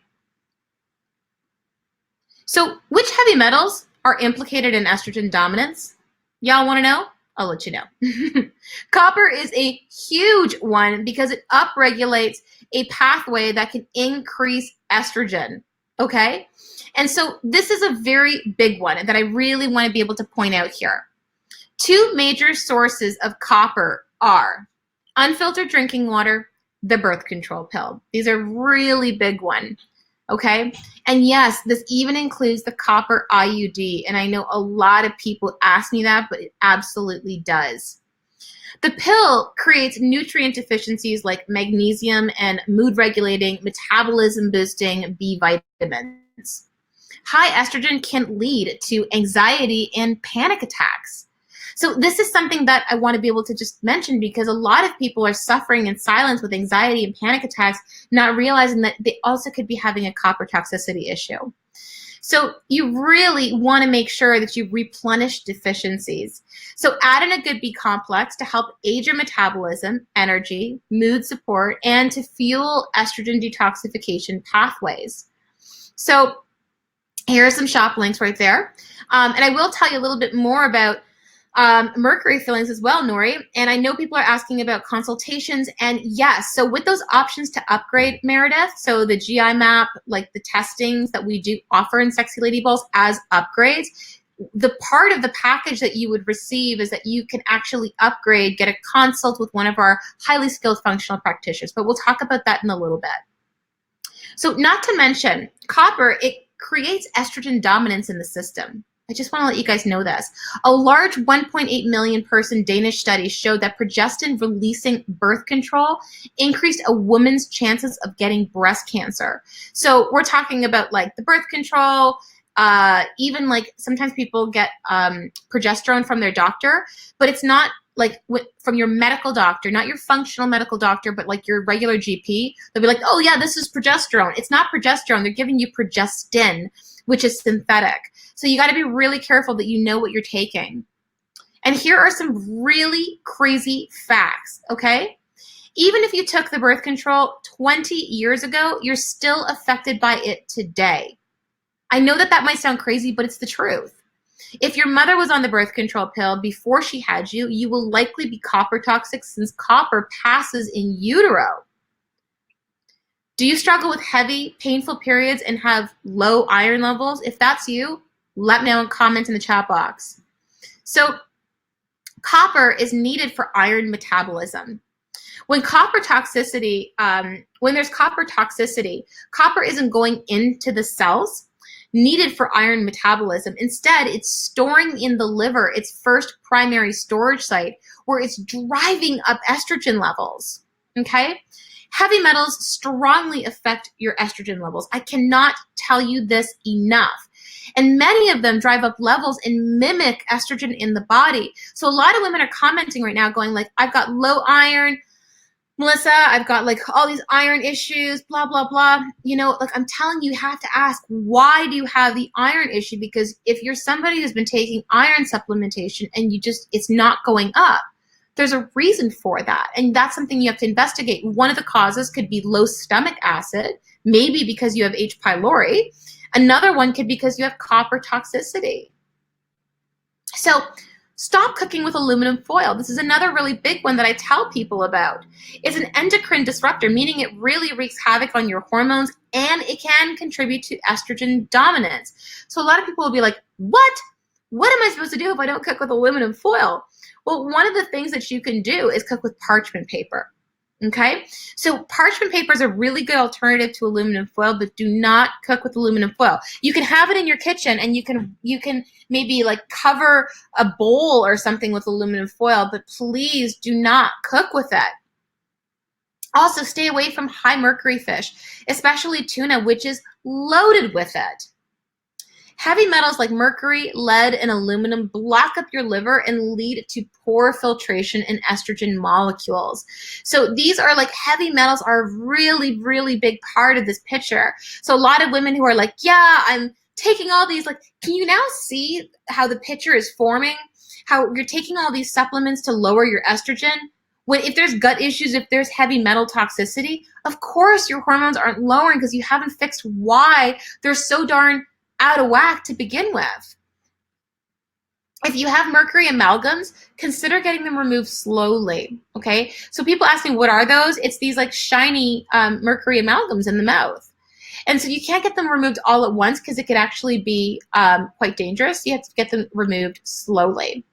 So which heavy metals are implicated in estrogen dominance? Y'all want to know? I'll let you know. Copper is a huge one because it upregulates a pathway that can increase estrogen, okay? And so this is a very big one that I really want to be able to point out here. 2 major sources of copper are unfiltered drinking water, the birth control pill. These are really big one. Okay, and yes, this even includes the copper IUD, and I know a lot of people ask me that, but it absolutely does. The pill creates nutrient deficiencies like magnesium and mood regulating, metabolism boosting B vitamins. High estrogen can lead to anxiety and panic attacks. So this is something that I want to be able to just mention, because a lot of people are suffering in silence with anxiety and panic attacks, not realizing that they also could be having a copper toxicity issue. So you really want to make sure that you replenish deficiencies. So add in a good B complex to help aid your metabolism, energy, mood support, and to fuel estrogen detoxification pathways. So here are some shop links right there. And I will tell you a little bit more about mercury fillings as well, Nori. And I know people are asking about consultations. And yes, so with those options to upgrade, Meredith, so the GI map, like the testings that we do offer in Sexy Lady Balls as upgrades, the part of the package that you would receive is that you can actually upgrade, get a consult with one of our highly skilled functional practitioners. But we'll talk about that in a little bit. So not to mention, copper, it creates estrogen dominance in the system. I just want to let you guys know this. A large 1.8 million person Danish study showed that progestin releasing birth control increased a woman's chances of getting breast cancer. So we're talking about like the birth control, even like sometimes people get progesterone from their doctor, but it's not like from your medical doctor, not your functional medical doctor, but like your regular GP. They'll be like, oh yeah, this is progesterone. It's not progesterone. They're giving you progestin, which is synthetic. So you got to be really careful that you know what you're taking. And here are some really crazy facts, okay? Even if you took the birth control 20 years ago, you're still affected by it today. I know that that might sound crazy, but it's the truth. If your mother was on the birth control pill before she had you, you will likely be copper toxic since copper passes in utero. Do you struggle with heavy, painful periods and have low iron levels? If that's you, let me know and comment in the chat box. So copper is needed for iron metabolism. When copper toxicity, when there's copper toxicity, copper isn't going into the cells needed for iron metabolism. Instead, it's storing in the liver, its first primary storage site, where it's driving up estrogen levels, okay? Heavy metals strongly affect your estrogen levels. I cannot tell you this enough. And many of them drive up levels and mimic estrogen in the body. So a lot of women are commenting right now going like, I've got low iron, Melissa, I've got like all these iron issues, blah, blah, blah. You know, like I'm telling you, you have to ask, why do you have the iron issue? Because if you're somebody who's been taking iron supplementation and it's not going up, there's a reason for that. And that's something you have to investigate. One of the causes could be low stomach acid, maybe because you have H. pylori. Another one could be because you have copper toxicity. So stop cooking with aluminum foil. This is another really big one that I tell people about. It's an endocrine disruptor, meaning it really wreaks havoc on your hormones and it can contribute to estrogen dominance. So a lot of people will be like, what? What am I supposed to do if I don't cook with aluminum foil? Well, one of the things that you can do is cook with parchment paper. Okay, so parchment paper is a really good alternative to aluminum foil, but do not cook with aluminum foil. You can have it in your kitchen and you can maybe like cover a bowl or something with aluminum foil, but please do not cook with it. Also, stay away from high mercury fish, especially tuna, which is loaded with it. Heavy metals like mercury, lead, and aluminum block up your liver and lead to poor filtration in estrogen molecules. So these are like heavy metals are a really, really big part of this picture. So a lot of women who are like, yeah, I'm taking all these, like, can you now see how the picture is forming? How you're taking all these supplements to lower your estrogen? If there's gut issues, if there's heavy metal toxicity, of course your hormones aren't lowering because you haven't fixed why they're so darn out of whack to begin with. If you have mercury amalgams, consider getting them removed slowly, okay? So people ask me, what are those? It's these like shiny mercury amalgams in the mouth. And so you can't get them removed all at once because it could actually be quite dangerous. You have to get them removed slowly.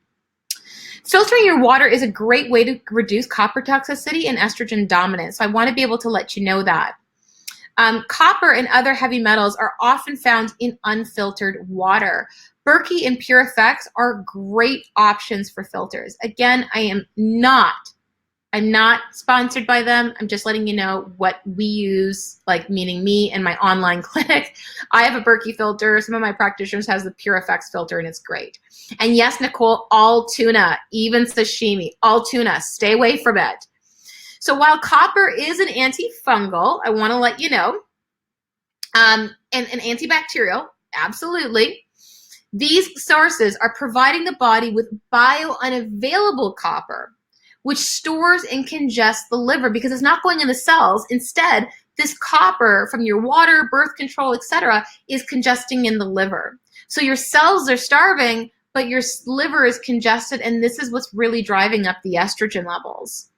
Filtering your water is a great way to reduce copper toxicity and estrogen dominance. So I want to be able to let you know that. Copper and other heavy metals are often found in unfiltered water. Berkey and Pure Effects are great options for filters. Again, I am not I'm not sponsored by them. I'm just letting you know what we use, like meaning me and my online clinic. I have a Berkey filter. Some of my practitioners has the Pure Effects filter, and it's great. And yes, Nicole, all tuna, even sashimi, all tuna, stay away from it. So while copper is an antifungal, I want to let you know, and an antibacterial, absolutely. These sources are providing the body with biounavailable copper, which stores and congests the liver because it's not going in the cells. Instead, this copper from your water, birth control, etc., is congesting in the liver. So your cells are starving, but your liver is congested, and this is what's really driving up the estrogen levels.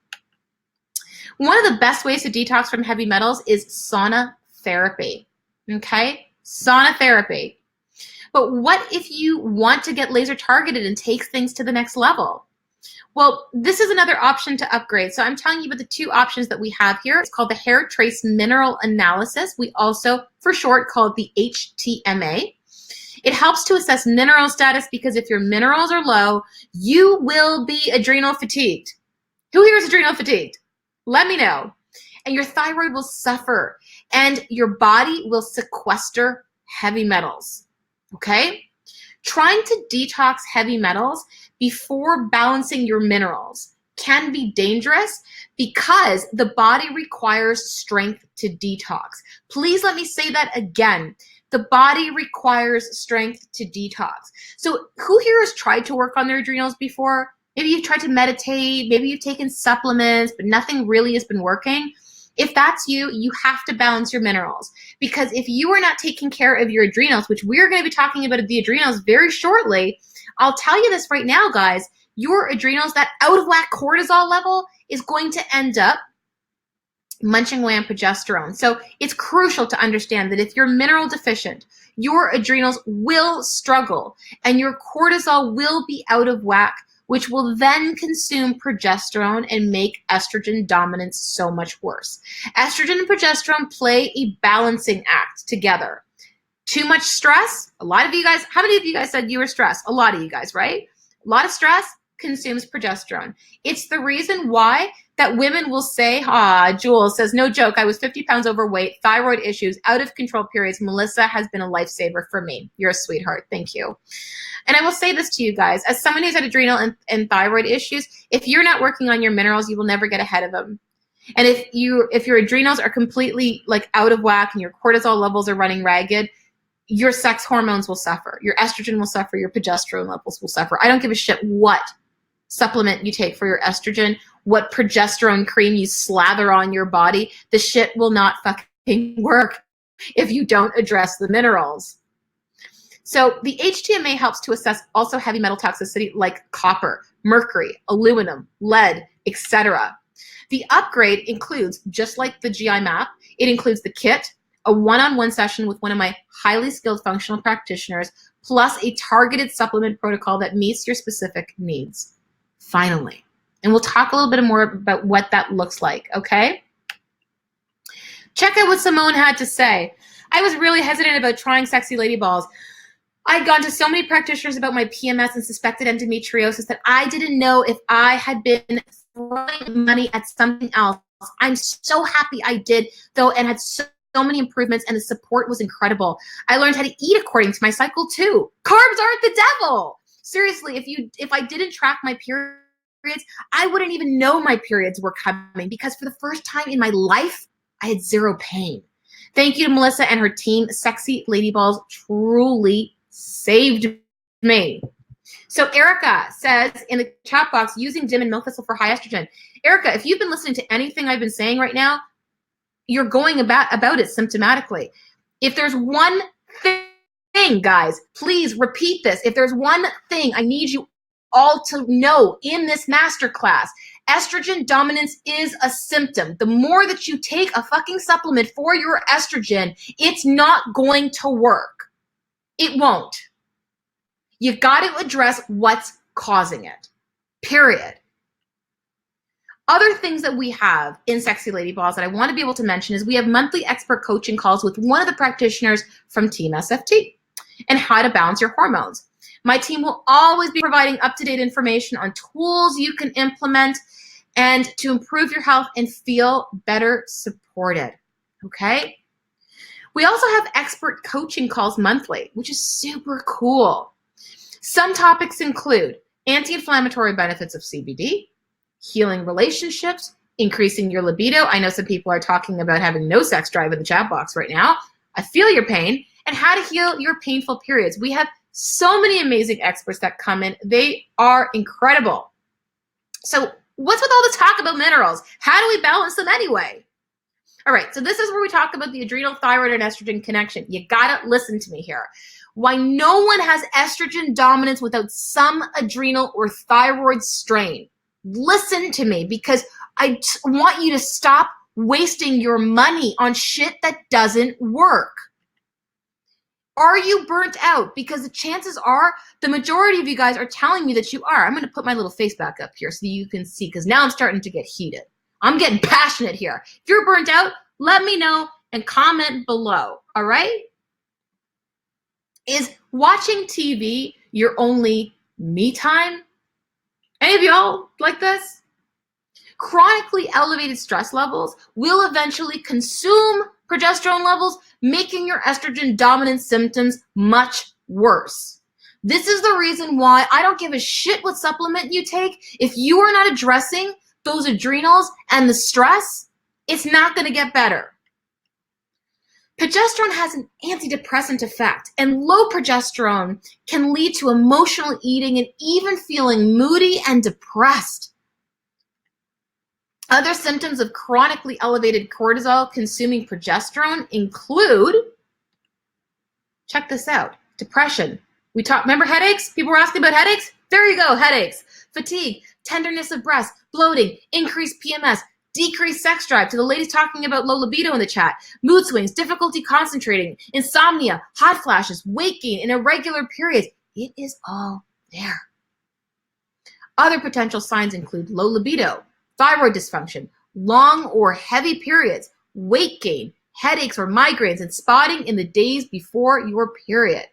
One of the best ways to detox from heavy metals is sauna therapy, okay? Sauna therapy. But what if you want to get laser targeted and take things to the next level? Well, this is another option to upgrade. So I'm telling you about the two options that we have here. It's called the hair trace mineral analysis. We also, for short, call it the HTMA. It helps to assess mineral status because if your minerals are low, you will be adrenal fatigued. Who here is adrenal fatigued? Let me know. And your thyroid will suffer and your body will sequester heavy metals. Okay? Trying to detox heavy metals before balancing your minerals can be dangerous because the body requires strength to detox. Please let me say that again. The body requires strength to detox. So who here has tried to work on their adrenals before? Maybe you've tried to meditate, maybe you've taken supplements, but nothing really has been working. If that's you, you have to balance your minerals because if you are not taking care of your adrenals, which we're going to be talking about the adrenals very shortly, I'll tell you this right now, guys, your adrenals, that out of whack cortisol level is going to end up munching away on progesterone. So it's crucial to understand that if you're mineral deficient, your adrenals will struggle and your cortisol will be out of whack, which will then consume progesterone and make estrogen dominance so much worse. Estrogen and progesterone play a balancing act together. Too much stress, a lot of you guys, how many of you guys said you were stressed? A lot of you guys, right? A lot of stress consumes progesterone. It's the reason why that women will say, Jules says, no joke, I was 50 pounds overweight, thyroid issues, out of control periods. Melissa has been a lifesaver for me. You're a sweetheart. Thank you. And I will say this to you guys, as someone who's had adrenal and thyroid issues, if you're not working on your minerals, you will never get ahead of them. And if your adrenals are completely like out of whack and your cortisol levels are running ragged, your sex hormones will suffer. Your estrogen will suffer. Your progesterone levels will suffer. I don't give a shit what supplement you take for your estrogen, what progesterone cream you slather on your body. The shit will not fucking work if you don't address the minerals. So the HTMA helps to assess also heavy metal toxicity like copper, mercury, aluminum, lead, etc. The upgrade includes, just like the GI map, it includes the kit, a one-on-one session with one of my highly skilled functional practitioners, plus a targeted supplement protocol that meets your specific needs. Finally, and we'll talk a little bit more about what that looks like, okay? Check out what Simone had to say. I was really hesitant about trying Sexy Lady Balls. I'd gone to so many practitioners about my PMS and suspected endometriosis that I didn't know if I had been throwing money at something else. I'm so happy I did, though, and had so many improvements, and the support was incredible. I learned how to eat according to my cycle, too. Carbs aren't the devil. Seriously, if I didn't track my periods, I wouldn't even know my periods were coming because for the first time in my life, I had zero pain. Thank you to Melissa and her team. Sexy Lady Balls truly saved me. So Erica says in the chat box, using DIM and milk thistle for high estrogen. Erica, if you've been listening to anything I've been saying right now, you're going about it symptomatically. If there's one thing, guys, please repeat this. If there's one thing I need you all to know in this masterclass, estrogen dominance is a symptom. The more that you take a fucking supplement for your estrogen, it's not going to work. It won't. You got to address what's causing it, period. Other things that we have in Sexy Lady Balls that I want to be able to mention is we have monthly expert coaching calls with one of the practitioners from Team SFT and how to balance your hormones. My team will always be providing up-to-date information on tools you can implement and to improve your health and feel better supported, okay? We also have expert coaching calls monthly, which is super cool. Some topics include anti-inflammatory benefits of CBD, healing relationships, increasing your libido. I know some people are talking about having no sex drive in the chat box right now. I feel your pain. And how to heal your painful periods. We have so many amazing experts that come in. They are incredible. So what's with all the talk about minerals? How do we balance them anyway? All right, so this is where we talk about the adrenal, thyroid, and estrogen connection. You gotta listen to me here. Why no one has estrogen dominance without some adrenal or thyroid strain. Listen to me, because I want you to stop wasting your money on shit that doesn't work. Are you burnt out? Because the chances are the majority of you guys are telling me that you are. I'm going to put my little face back up here so you can see, because now I'm starting to get heated. I'm getting passionate here. If you're burnt out, let me know and comment below, all right? Is watching TV your only me time? Any of y'all like this? Chronically elevated stress levels will eventually consume progesterone levels, making your estrogen dominant symptoms much worse. This is the reason why I don't give a shit what supplement you take. If you are not addressing those adrenals and the stress, it's not going to get better. Progesterone has an antidepressant effect, and low progesterone can lead to emotional eating and even feeling moody and depressed. Other symptoms of chronically elevated cortisol consuming progesterone include, check this out, depression. Remember headaches? People were asking about headaches? There you go, headaches. Fatigue, tenderness of breast, bloating, increased PMS, decreased sex drive, to the ladies talking about low libido in the chat, mood swings, difficulty concentrating, insomnia, hot flashes, weight gain, and irregular periods. It is all there. Other potential signs include low libido, thyroid dysfunction, long or heavy periods, weight gain, headaches or migraines, and spotting in the days before your period.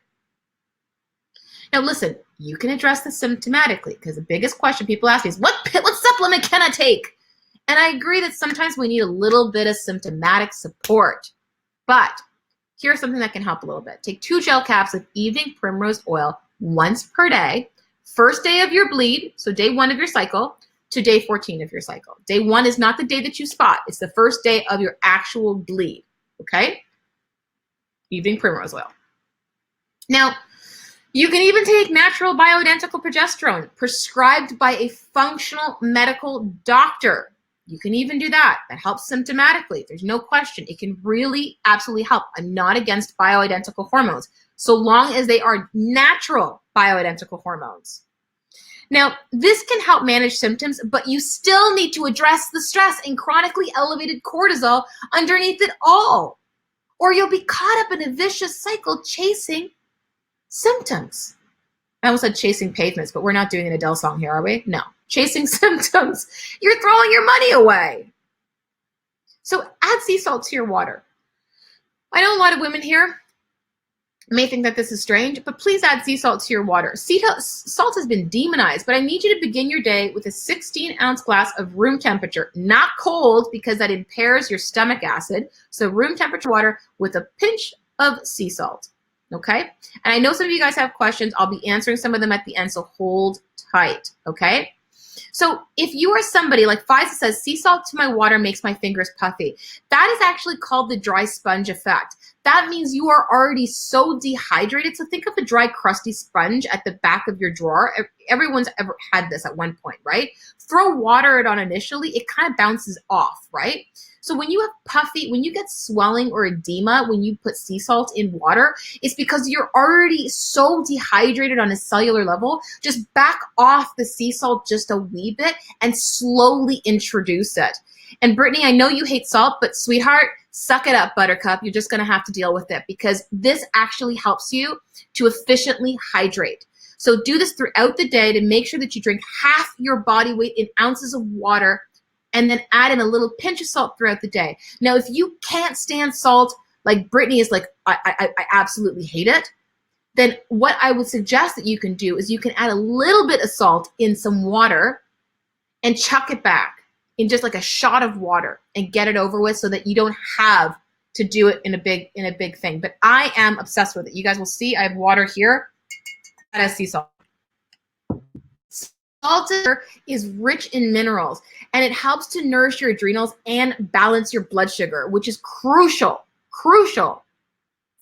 Now listen, you can address this symptomatically, because the biggest question people ask me is, what supplement can I take? And I agree that sometimes we need a little bit of symptomatic support. But here's something that can help a little bit. Take 2 gel caps of evening primrose oil once per day, first day of your bleed, so day 1 of your cycle, to day 14 of your cycle. Day 1 is not the day that you spot. It's the first day of your actual bleed, okay? Evening primrose oil. Now, you can even take natural bioidentical progesterone prescribed by a functional medical doctor. You can even do that. That helps symptomatically. There's no question. It can really absolutely help. I'm not against bioidentical hormones, so long as they are natural bioidentical hormones. Now, this can help manage symptoms, but you still need to address the stress and chronically elevated cortisol underneath it all, or you'll be caught up in a vicious cycle chasing symptoms. I almost said chasing pavements, but we're not doing an Adele song here, are we? No. Chasing symptoms. You're throwing your money away. So add sea salt to your water. I know a lot of women here may think that this is strange, but please add sea salt to your water. Salt has been demonized, but I need you to begin your day with a 16-ounce glass of room temperature, not cold, because that impairs your stomach acid. So room temperature water with a pinch of sea salt, okay? And I know some of you guys have questions. I'll be answering some of them at the end, so hold tight, okay? So if you are somebody like Fisa says, sea salt to my water makes my fingers puffy. That is actually called the dry sponge effect. That means you are already so dehydrated. So think of a dry, crusty sponge at the back of your drawer. Everyone's ever had this at one point, right? Throw water on initially, it kind of bounces off, right? So when you have puffy, when you get swelling or edema, when you put sea salt in water, it's because you're already so dehydrated on a cellular level. Just back off the sea salt just a wee bit and slowly introduce it. And Brittany, I know you hate salt, but sweetheart, suck it up, buttercup. You're just gonna have to deal with it, because this actually helps you to efficiently hydrate. So do this throughout the day to make sure that you drink half your body weight in ounces of water, and then add in a little pinch of salt throughout the day. Now, if you can't stand salt, like Brittany is like, I absolutely hate it, then what I would suggest that you can do is you can add a little bit of salt in some water and chuck it back. in just like a shot of water and get it over with so that you don't have to do it in a big thing. But I am obsessed with it. You guys will see I have water here. That has sea salt. Salt is rich in minerals, and it helps to nourish your adrenals and balance your blood sugar, which is crucial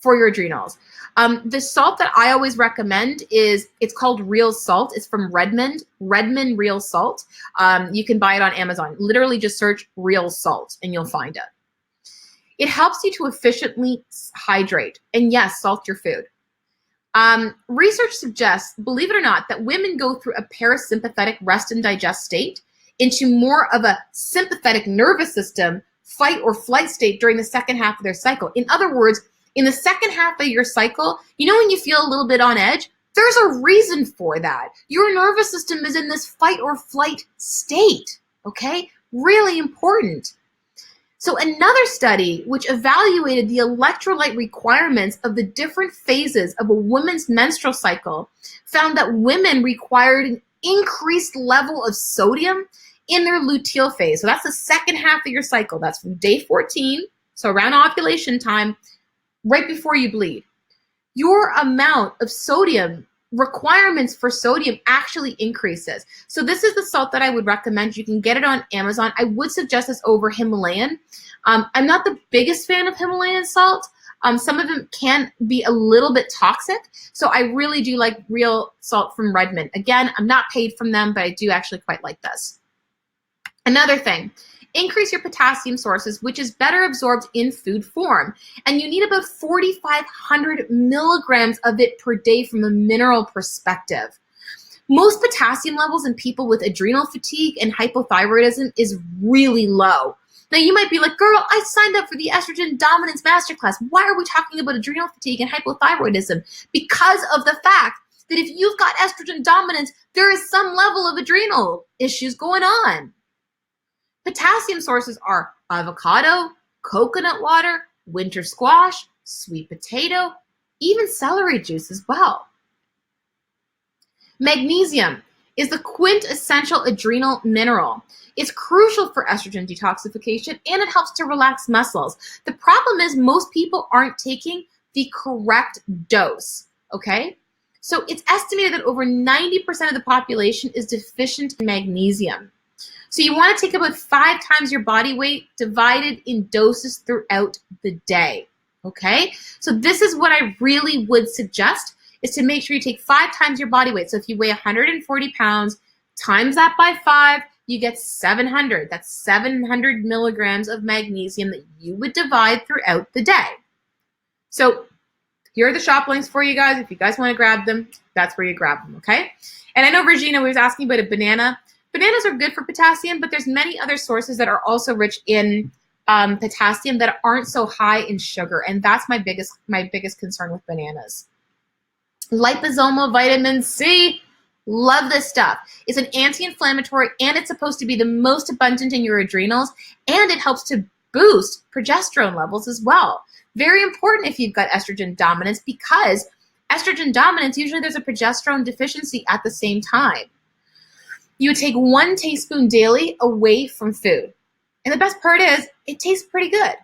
for your adrenals. The salt that I always recommend it's called real salt. It's from Redmond real salt. You can buy it on Amazon. Literally just search real salt and you'll find it. It helps you to efficiently hydrate. And yes, salt your food. Research suggests, believe it or not, that women go through a parasympathetic rest and digest state into more of a sympathetic nervous system fight or flight state during the second half of their cycle. In other words, in the second half of your cycle, you know when you feel a little bit on edge? There's a reason for that. Your nervous system is in this fight or flight state, okay? Really important. So another study which evaluated the electrolyte requirements of the different phases of a woman's menstrual cycle found that women required an increased level of sodium in their luteal phase. So that's the second half of your cycle. That's from day 14, so around ovulation time, right before you bleed. Your amount of sodium, requirements for sodium actually increases. So this is the salt that I would recommend. You can get it on Amazon. I would suggest this over Himalayan. I'm not the biggest fan of Himalayan salt. Some of them can be a little bit toxic. So I really do like real salt from Redmond. Again, I'm not paid from them, but I do actually quite like this. Another thing, increase your potassium sources, which is better absorbed in food form. And you need about 4,500 milligrams of it per day from a mineral perspective. Most potassium levels in people with adrenal fatigue and hypothyroidism is really low. Now you might be like, girl, I signed up for the estrogen dominance masterclass. Why are we talking about adrenal fatigue and hypothyroidism? Because of the fact that if you've got estrogen dominance, there is some level of adrenal issues going on. Potassium sources are avocado, coconut water, winter squash, sweet potato, even celery juice as well. Magnesium is the quintessential adrenal mineral. It's crucial for estrogen detoxification and it helps to relax muscles. The problem is most people aren't taking the correct dose, okay? So it's estimated that over 90% of the population is deficient in magnesium. So you want to take about 5 times your body weight divided in doses throughout the day, okay? So this is what I really would suggest is to make sure you take 5 times your body weight. So if you weigh 140 pounds, times that by 5, you get 700. That's 700 milligrams of magnesium that you would divide throughout the day. So here are the shop links for you guys. If you guys want to grab them, that's where you grab them, okay? And I know Regina was asking about a banana. Bananas are good for potassium, but there's many other sources that are also rich in potassium that aren't so high in sugar, and that's my biggest concern with bananas. Liposomal vitamin C, love this stuff. It's an anti-inflammatory, and it's supposed to be the most abundant in your adrenals, and it helps to boost progesterone levels as well. Very important if you've got estrogen dominance, because estrogen dominance, usually there's a progesterone deficiency at the same time. You would take 1 teaspoon daily away from food. And the best part is, it tastes pretty good.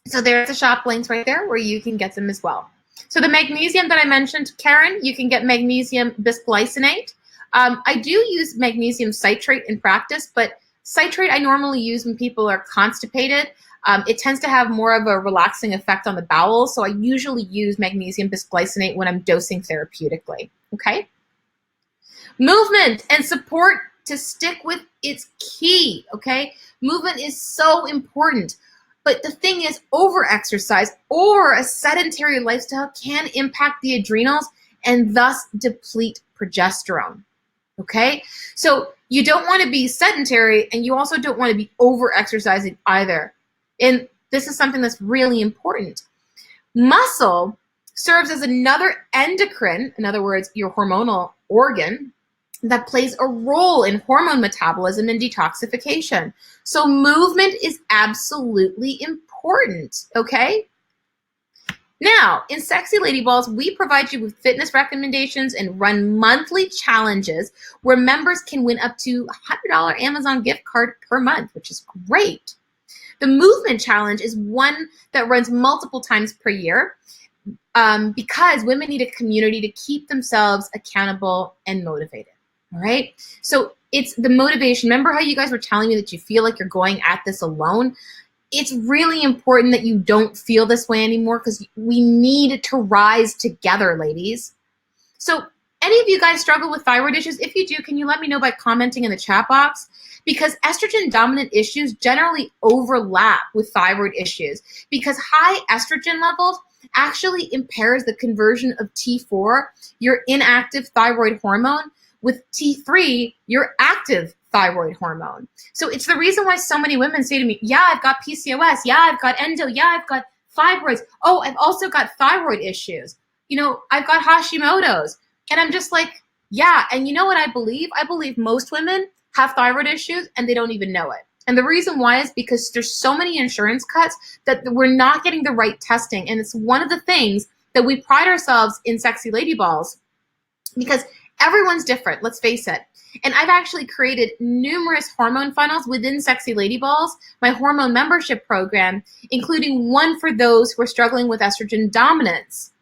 So there's the shop links right there where you can get them as well. So the magnesium that I mentioned, Karen, you can get magnesium bisglycinate. I do use magnesium citrate in practice, but citrate I normally use when people are constipated. It tends to have more of a relaxing effect on the bowels, so I usually use magnesium bisglycinate when I'm dosing therapeutically, okay? Movement and support to stick with its key, okay? Movement is so important. But the thing is, over-exercise or a sedentary lifestyle can impact the adrenals and thus deplete progesterone, okay? So you don't want to be sedentary and you also don't want to be over-exercising either. And this is something that's really important. Muscle serves as another endocrine, in other words, your hormonal organ, that plays a role in hormone metabolism and detoxification. So movement is absolutely important, okay? Now, in Sexy Lady Balls, we provide you with fitness recommendations and run monthly challenges where members can win up to $100 Amazon gift card per month, which is great. The Movement Challenge is one that runs multiple times per year because women need a community to keep themselves accountable and motivated. All right. So it's the motivation. Remember how you guys were telling me that you feel like you're going at this alone? It's really important that you don't feel this way anymore because we need to rise together, ladies. So any of you guys struggle with thyroid issues? If you do, can you let me know by commenting in the chat box? Because estrogen dominant issues generally overlap with thyroid issues because high estrogen levels actually impairs the conversion of T4, your inactive thyroid hormone, with T3, your active thyroid hormone. So it's the reason why so many women say to me, yeah, I've got PCOS. Yeah, I've got endo. Yeah, I've got fibroids. Oh, I've also got thyroid issues. You know, I've got Hashimoto's. And I'm just like, yeah. And you know what I believe? I believe most women have thyroid issues and they don't even know it. And the reason why is because there's so many insurance cuts that we're not getting the right testing. And it's one of the things that we pride ourselves in Sexy Lady Balls because everyone's different, let's face it. And I've actually created numerous hormone funnels within Sexy Lady Balls, my hormone membership program, including one for those who are struggling with estrogen dominance.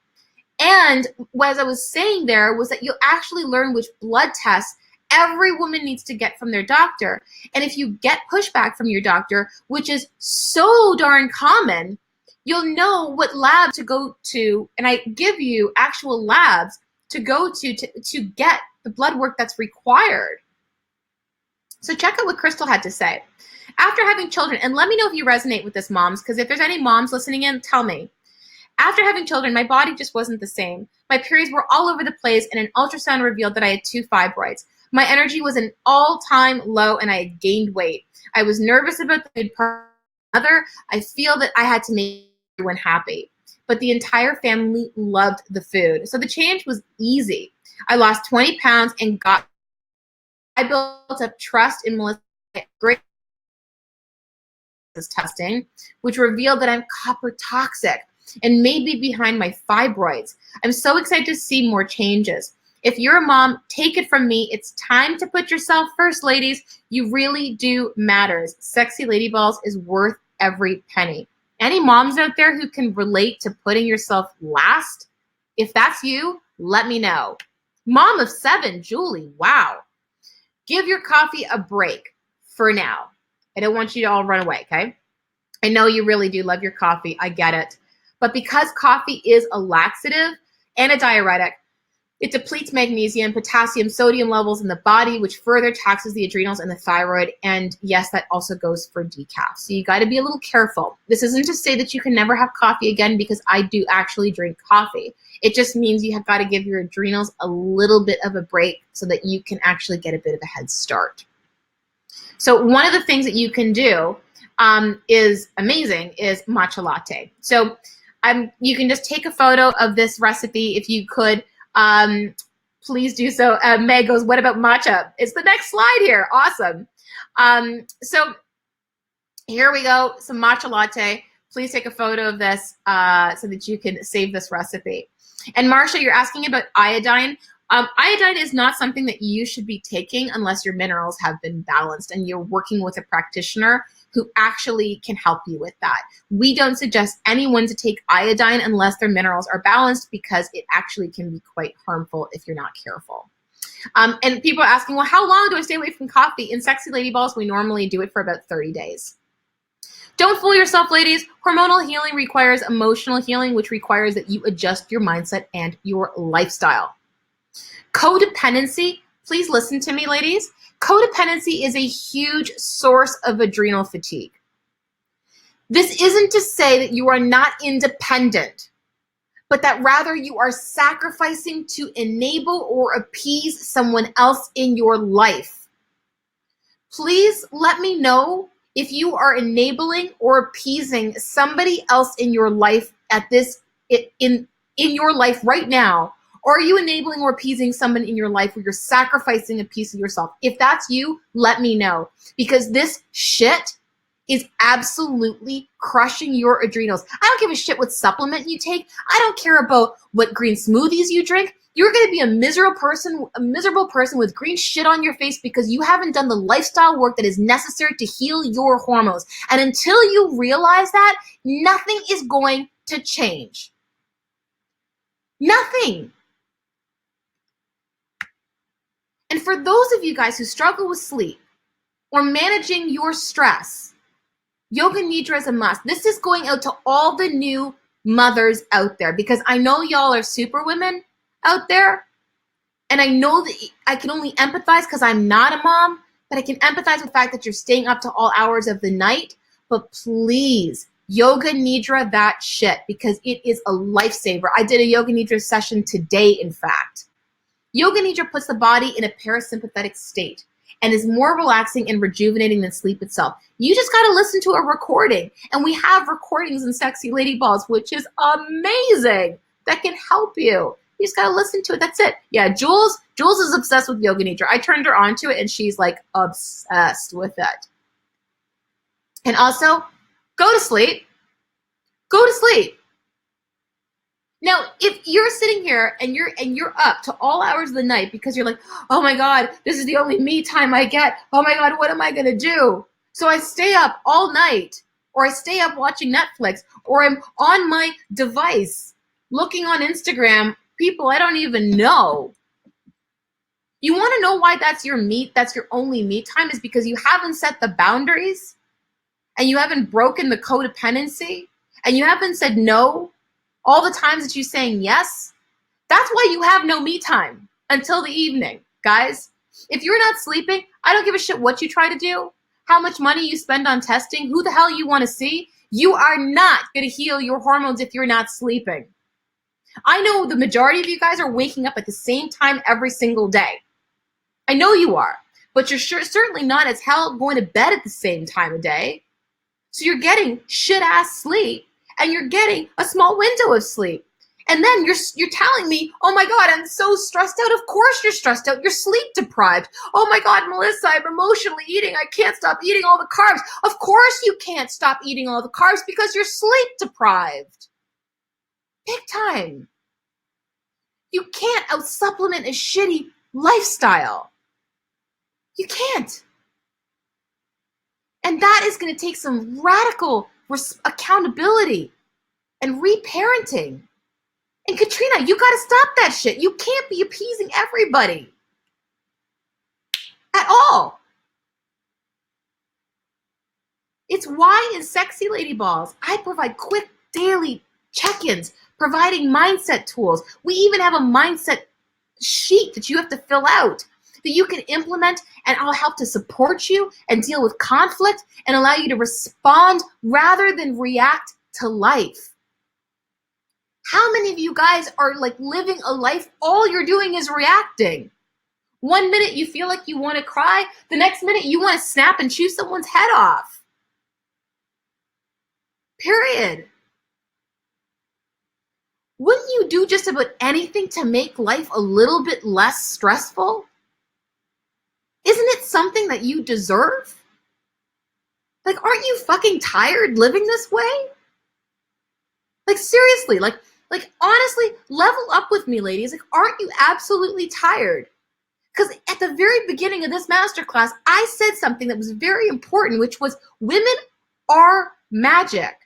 And as I was saying there was that you'll actually learn which blood tests every woman needs to get from their doctor. And if you get pushback from your doctor, which is so darn common, you'll know what lab to go to. And I give you actual labs to go to get the blood work that's required. So check out what Crystal had to say. After having children, and let me know if you resonate with this, moms, because if there's any moms listening in, tell me. After having children, my body just wasn't the same. My periods were all over the place, and an ultrasound revealed that I had 2 fibroids. My energy was an all-time low, and I had gained weight. I was nervous about the food part. I feel that I had to make everyone happy. But the entire family loved the food. So the change was easy. I lost 20 pounds and I built up trust in Melissa. Great testing, which revealed that I'm copper toxic and may be behind my fibroids. I'm so excited to see more changes. If you're a mom, take it from me. It's time to put yourself first, ladies. You really do matters. Sexy Lady Balls is worth every penny. Any moms out there who can relate to putting yourself last? If that's you, let me know. Mom of 7, Julie, wow. Give your coffee a break for now. I don't want you to all run away, okay? I know you really do love your coffee. I get it. But because coffee is a laxative and a diuretic, it depletes magnesium, potassium, sodium levels in the body, which further taxes the adrenals and the thyroid. And yes, that also goes for decaf. So you got to be a little careful. This isn't to say that you can never have coffee again, because I do actually drink coffee. It just means you have got to give your adrenals a little bit of a break so that you can actually get a bit of a head start. So one of the things that you can do is amazing is matcha latte. So you can just take a photo of this recipe if you could. Please do so. Meg goes, what about matcha? It's the next slide here. Awesome. So here we go. Some matcha latte. Please take a photo of this so that you can save this recipe. And Marsha, you're asking about iodine. Iodine is not something that you should be taking unless your minerals have been balanced and you're working with a practitioner who actually can help you with that. We don't suggest anyone to take iodine unless their minerals are balanced, because it actually can be quite harmful if you're not careful. And people are asking, well, how long do I stay away from coffee? In Sexy Lady Balls, we normally do it for about 30 days. Don't fool yourself, ladies. Hormonal healing requires emotional healing, which requires that you adjust your mindset and your lifestyle. Codependency, please listen to me, ladies. Codependency is a huge source of adrenal fatigue. This isn't to say that you are not independent, but that rather you are sacrificing to enable or appease someone else in your life. Please let me know if you are enabling or appeasing somebody else in your life in your life right now. Or are you enabling or appeasing someone in your life where you're sacrificing a piece of yourself? If that's you, let me know. Because this shit is absolutely crushing your adrenals. I don't give a shit what supplement you take. I don't care about what green smoothies you drink. You're going to be a miserable person with green shit on your face because you haven't done the lifestyle work that is necessary to heal your hormones. And until you realize that, nothing is going to change. Nothing. And for those of you guys who struggle with sleep or managing your stress, Yoga Nidra is a must. This is going out to all the new mothers out there because I know y'all are super women out there. And I know that I can only empathize because I'm not a mom, but I can empathize with the fact that you're staying up to all hours of the night. But please, Yoga Nidra that shit because it is a lifesaver. I did a Yoga Nidra session today, in fact. Yoga Nidra puts the body in a parasympathetic state and is more relaxing and rejuvenating than sleep itself. You just got to listen to a recording. And we have recordings in Sexy Lady Balls, which is amazing. That can help you. You just got to listen to it. That's it. Yeah, Jules is obsessed with Yoga Nidra. I turned her onto it and she's like obsessed with it. And also, go to sleep. Go to sleep. Now, if you're sitting here and you're up to all hours of the night because you're like, oh my God, this is the only me time I get. Oh my God, what am I going to do? So I stay up all night, or I stay up watching Netflix, or I'm on my device looking on Instagram, people I don't even know. You want to know why that's your only me time is because you haven't set the boundaries and you haven't broken the codependency and you haven't said no all the times that you're saying yes. That's why you have no me time until the evening, guys. If you're not sleeping, I don't give a shit what you try to do, how much money you spend on testing, who the hell you want to see. You are not going to heal your hormones if you're not sleeping. I know the majority of you guys are waking up at the same time every single day. I know you are, but you're certainly not as hell going to bed at the same time of day. So you're getting shit-ass sleep, and you're getting a small window of sleep. And then you're telling me, oh my God, I'm so stressed out. Of course you're stressed out. You're sleep deprived. Oh my God, Melissa, I'm emotionally eating. I can't stop eating all the carbs. Of course you can't stop eating all the carbs because you're sleep deprived. Big time. You can't out-supplement a shitty lifestyle. You can't. And that is going to take some radical accountability and reparenting. And Katrina, you got to stop that shit. You can't be appeasing everybody at all. It's why in Sexy Lady Balls, I provide quick daily check-ins, providing mindset tools. We even have a mindset sheet that you have to fill out that you can implement, and I'll help to support you and deal with conflict and allow you to respond rather than react to life. How many of you guys are like living a life, all you're doing is reacting? One minute you feel like you want to cry, the next minute you want to snap and chew someone's head off. Period. Wouldn't you do just about anything to make life a little bit less stressful? Isn't it something that you deserve? Like, aren't you fucking tired living this way? Like, seriously, like honestly, level up with me, ladies. Like, aren't you absolutely tired? Because at the very beginning of this masterclass, I said something that was very important, which was women are magic.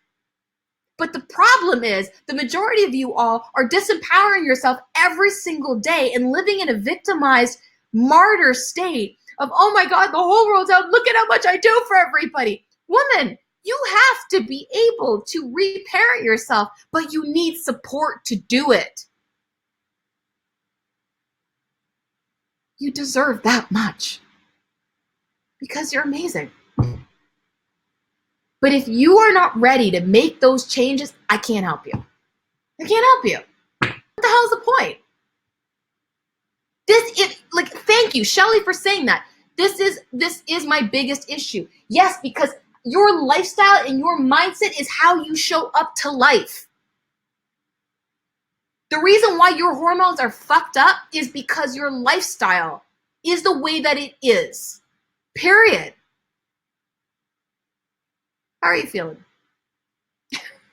But the problem is the majority of you all are disempowering yourself every single day and living in a victimized martyr state of, oh my God, the whole world's out. Look at how much I do for everybody. Woman, you have to be able to reparent yourself, but you need support to do it. You deserve that much because you're amazing. But if you are not ready to make those changes, I can't help you. I can't help you. What the hell is the point? Thank you, Shelly, for saying that. This is my biggest issue. Yes, because your lifestyle and your mindset is how you show up to life. The reason why your hormones are fucked up is because your lifestyle is the way that it is. Period. How are you feeling?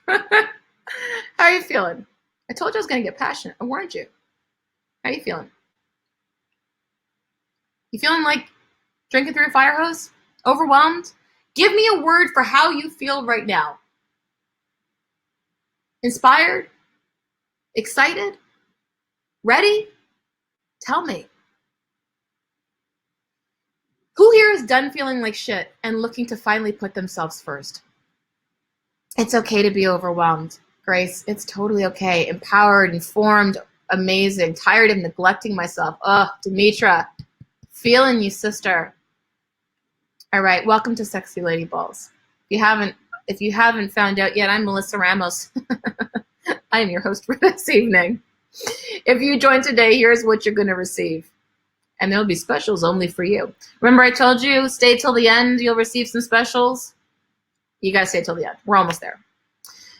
How are you feeling? I told you I was going to get passionate. I warned you. How are you feeling? You feeling like drinking through a fire hose? Overwhelmed? Give me a word for how you feel right now. Inspired? Excited? Ready? Tell me. Who here is done feeling like shit and looking to finally put themselves first? It's okay to be overwhelmed, Grace. It's totally okay. Empowered, informed, amazing. Tired of neglecting myself. Ugh, Demetra, feeling you, sister. All right, welcome to Sexy Lady Balls. If you haven't found out yet, I'm Melissa Ramos. I am your host for this evening. If you join today, here's what you're going to receive. And there'll be specials only for you. Remember I told you, stay till the end, you'll receive some specials? You got to stay till the end. We're almost there.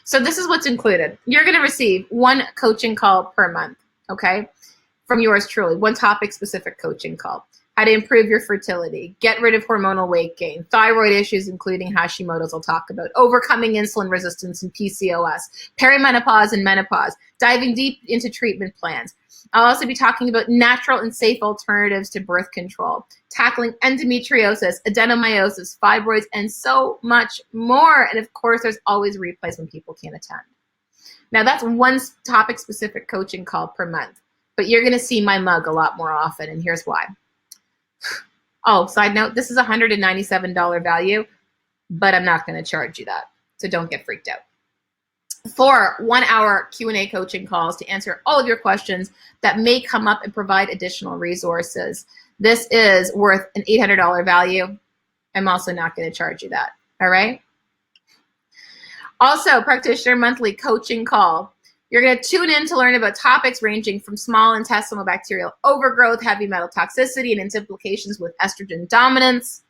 So this is what's included. You're going to receive one coaching call per month, okay? From yours truly, one topic-specific coaching call. How to improve your fertility, get rid of hormonal weight gain, thyroid issues, including Hashimoto's I'll talk about, overcoming insulin resistance and PCOS, perimenopause and menopause, diving deep into treatment plans. I'll also be talking about natural and safe alternatives to birth control, tackling endometriosis, adenomyosis, fibroids, and so much more. And of course, there's always replays when people can't attend. Now, that's one topic-specific coaching call per month, but you're going to see my mug a lot more often, and here's why. Oh, side note, this is $197 value, but I'm not going to charge you that, so don't get freaked out. 4 1-hour Q&A coaching calls to answer all of your questions that may come up and provide additional resources. This is worth an $800 value. I'm also not going to charge you that, all right? Also, practitioner monthly coaching call. You're going to tune in to learn about topics ranging from small intestinal bacterial overgrowth, heavy metal toxicity, and its implications with estrogen dominance.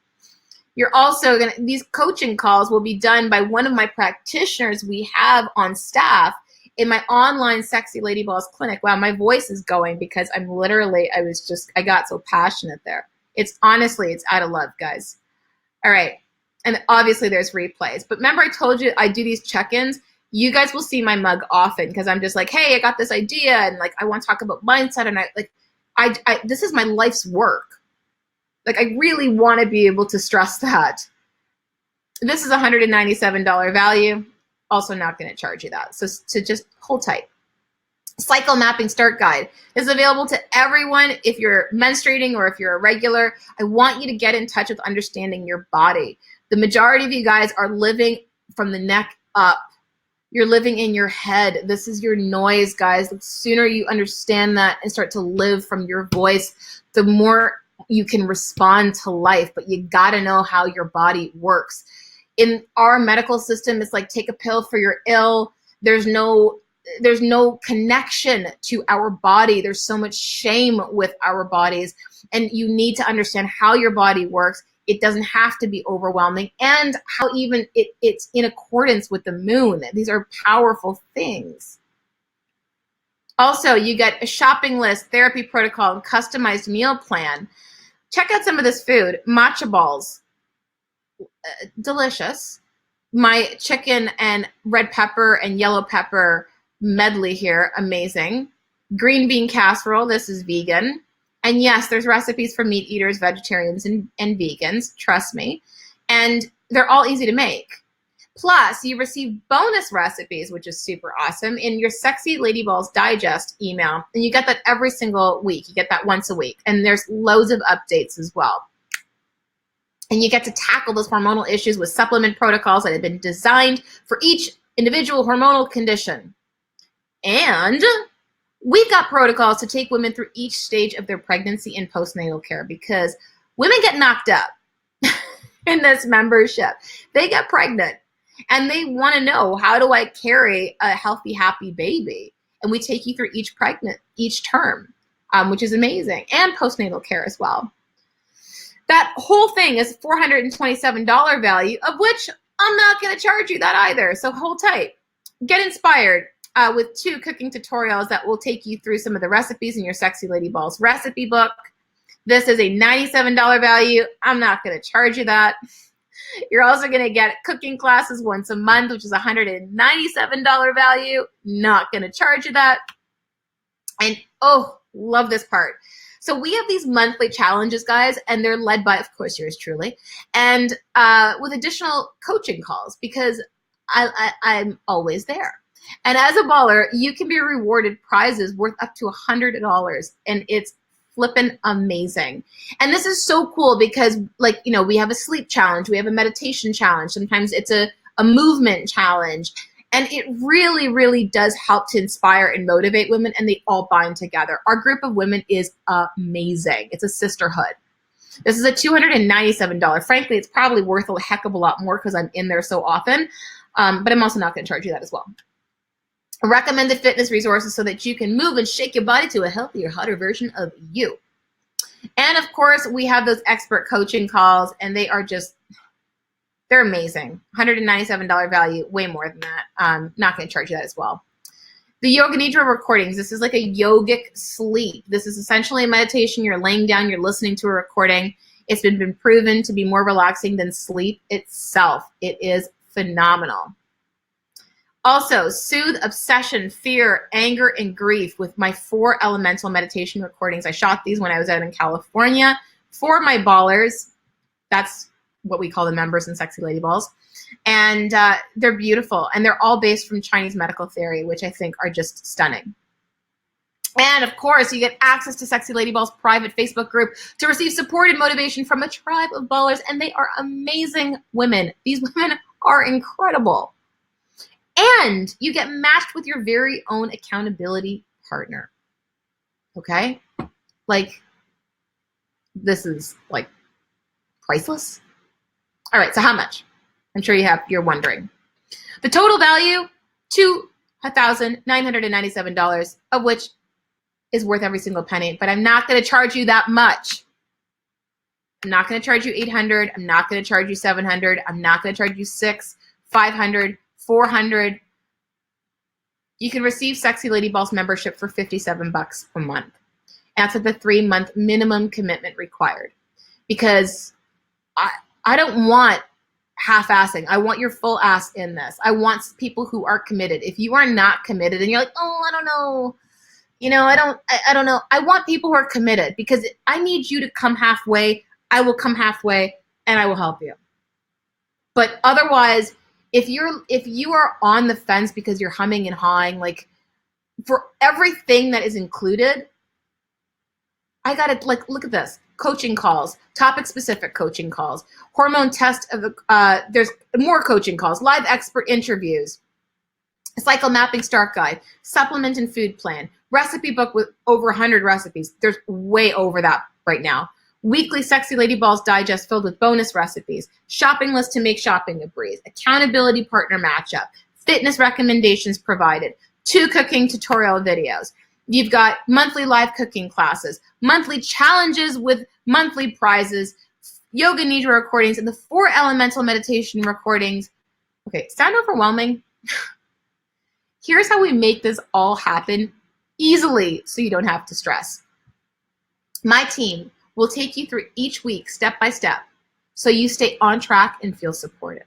You're also going to, these coaching calls will be done by one of my practitioners we have on staff in my online Sexy Lady Balls clinic. Wow, my voice is going because I got so passionate there. It's honestly, it's out of love, guys. All right. And obviously there's replays. But remember I told you I do these check-ins? You guys will see my mug often because I'm just like, hey, I got this idea and like I want to talk about mindset and I this is my life's work. Like I really want to be able to stress that. This is $197 value. Also not going to charge you that. So just hold tight. Cycle Mapping Start Guide is available to everyone if you're menstruating or if you're irregular. I want you to get in touch with understanding your body. The majority of you guys are living from the neck up. You're living in your head. This is your noise, guys. The sooner you understand that and start to live from your voice, the more you can respond to life. But you got to know how your body works. In our medical system, it's like take a pill for you're ill. There's no connection to our body. There's so much shame with our bodies. And you need to understand how your body works. It doesn't have to be overwhelming, and how even it's in accordance with the moon. These are powerful things. Also, you get a shopping list, therapy protocol, and customized meal plan. Check out some of this food. Matcha balls, delicious. My chicken and red pepper and yellow pepper medley here, amazing. Green bean casserole, this is vegan. And yes, there's recipes for meat eaters, vegetarians, and vegans, trust me. And they're all easy to make. Plus, you receive bonus recipes, which is super awesome, in your Sexy Lady Balls Digest email. And you get that every single week. You get that once a week. And there's loads of updates as well. And you get to tackle those hormonal issues with supplement protocols that have been designed for each individual hormonal condition. And we've got protocols to take women through each stage of their pregnancy and postnatal care, because women get knocked up in this membership. They get pregnant and they want to know, how do I carry a healthy, happy baby? And we take you through each term, which is amazing, and postnatal care as well. That whole thing is $427 value, of which I'm not going to charge you that either. So hold tight. Get inspired. With 2 cooking tutorials that will take you through some of the recipes in your Sexy Lady Balls recipe book. This is a $97 value. I'm not going to charge you that. You're also going to get cooking classes once a month, which is $197 value. Not going to charge you that. And oh, love this part. So we have these monthly challenges, guys, and they're led by, of course, yours truly, and with additional coaching calls, because I'm always there. And as a baller, you can be rewarded prizes worth up to $100, and it's flippin' amazing. And this is so cool because, like, you know, we have a sleep challenge, we have a meditation challenge, sometimes it's a movement challenge. And it really, really does help to inspire and motivate women, and they all bind together. Our group of women is amazing. It's a sisterhood. This is a $297. Frankly, it's probably worth a heck of a lot more because I'm in there so often, but I'm also not going to charge you that as well. Recommended fitness resources so that you can move and shake your body to a healthier, hotter version of you. And of course, we have those expert coaching calls, and they are just... they're amazing. $197 value, way more than that. Not going to charge you that as well. The Yoga Nidra recordings. This is like a yogic sleep. This is essentially a meditation. You're laying down, you're listening to a recording. It's been proven to be more relaxing than sleep itself. It is phenomenal. Also, soothe obsession, fear, anger, and grief with my 4 elemental meditation recordings. I shot these when I was out in California for my ballers. That's what we call the members in Sexy Lady Balls. And they're beautiful. And they're all based from Chinese medical theory, which I think are just stunning. And of course, you get access to Sexy Lady Balls private Facebook group to receive support and motivation from a tribe of ballers. And they are amazing women. These women are incredible. And you get matched with your very own accountability partner. Okay? Like, this is like priceless. All right, so how much? I'm sure you're wondering. The total value, $1,997, of which is worth every single penny, but I'm not going to charge you that much. I'm not going to charge you $800. I'm not going to charge you $700. I'm not going to charge you $600, $500, $400. You can receive Sexy Lady Balls membership for $57 a month. That's with the 3-month minimum commitment required, because I don't want half-assing. I want your full ass in this. I want people who are committed. If you are not committed and you're like, oh, I don't know, you know, I don't know. I want people who are committed, because I need you to come halfway. I will come halfway and I will help you. But otherwise, if you are on the fence because you're humming and hawing, like, for everything that is included, I got to, like, look at this. Coaching calls, topic-specific coaching calls, hormone test of there's more coaching calls, live expert interviews, a cycle mapping start guide, supplement and food plan, recipe book with over 100 recipes. There's way over that right now. Weekly Sexy Lady Balls digest filled with bonus recipes, shopping list to make shopping a breeze, accountability partner matchup, fitness recommendations provided, 2 cooking tutorial videos. You've got monthly live cooking classes, monthly challenges with monthly prizes, Yoga Nidra recordings, and the 4 elemental meditation recordings. Okay, sound overwhelming? Here's how we make this all happen easily so you don't have to stress. My team will take you through each week step by step so you stay on track and feel supported,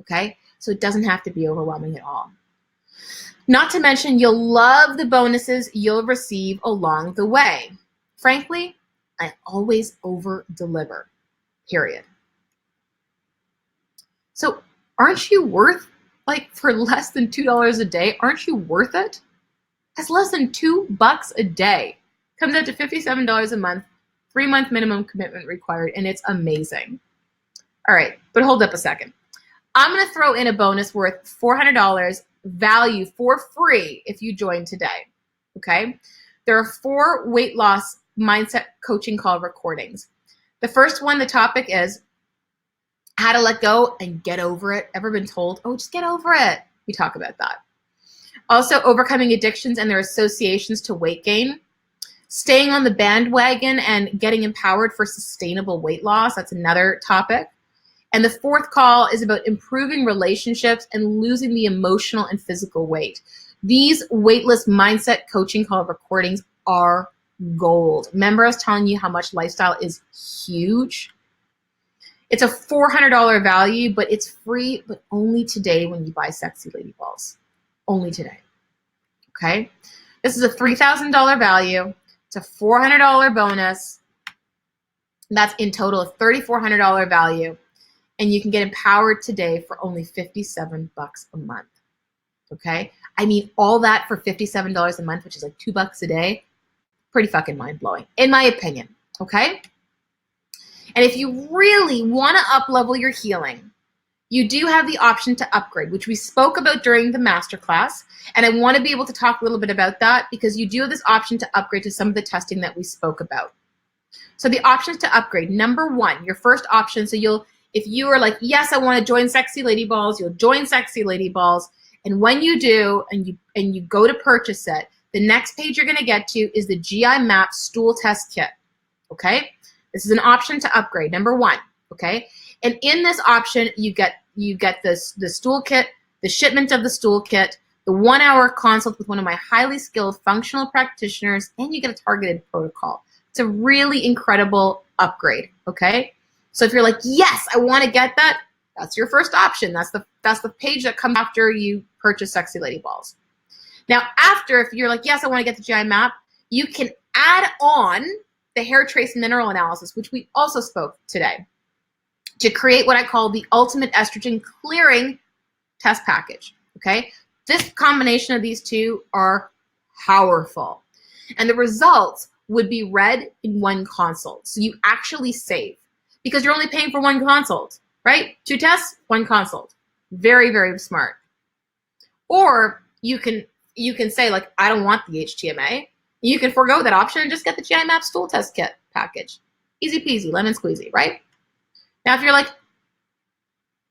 okay? So it doesn't have to be overwhelming at all. Not to mention, you'll love the bonuses you'll receive along the way. Frankly, I always over-deliver, period. So aren't you worth, like, for less than $2 a day, aren't you worth it? That's less than $2 a day. Comes out to $57 a month, 3-month minimum commitment required, and it's amazing. All right, but hold up a second. I'm going to throw in a bonus worth $400 value for free if you join today, okay? There are 4 weight loss mindset coaching call recordings. The first one, the topic is how to let go and get over it. Ever been told, oh, just get over it? We talk about that. Also, overcoming addictions and their associations to weight gain. Staying on the bandwagon and getting empowered for sustainable weight loss. That's another topic. And the 4th call is about improving relationships and losing the emotional and physical weight. These weightless mindset coaching call recordings are gold. Remember I was telling you how much lifestyle is huge? It's a $400 value, but it's free, but only today when you buy Sexy Lady Balls. Only today. Okay? This is a $3,000 value. It's a $400 bonus. That's in total a $3,400 value. And you can get empowered today for only $57 a month. Okay? I mean, all that for $57 a month, which is like $2 a day. Pretty fucking mind-blowing, in my opinion. Okay? And if you really want to up-level your healing, you do have the option to upgrade, which we spoke about during the masterclass. And I want to be able to talk a little bit about that because you do have this option to upgrade to some of the testing that we spoke about. So the options to upgrade, number one, your first option. So if you are like, yes, I want to join Sexy Lady Balls, you'll join Sexy Lady Balls. And when you do, and you go to purchase it, the next page you're going to get to is the GI Map Stool Test Kit. Okay? This is an option to upgrade, number one. Okay? And in this option, you get the stool kit, the shipment of the stool kit, the 1-hour consult with one of my highly skilled functional practitioners, and you get a targeted protocol. It's a really incredible upgrade, okay? So if you're like, yes, I want to get that, that's your first option. That's the page that comes after you purchase Sexy Lady Balls. Now, after, if you're like, yes, I want to get the GI Map, you can add on the hair trace mineral analysis, which we also spoke today, to create what I call the ultimate estrogen clearing test package, okay? This combination of these two are powerful. And the results would be read in one consult. So you actually save because you're only paying for one consult, right? 2 tests, 1 consult. Very, very smart. Or you can say, like, I don't want the HTMA. You can forego that option and just get the GI Map Stool Test Kit package. Easy peasy, lemon squeezy, right? Now, if you're like,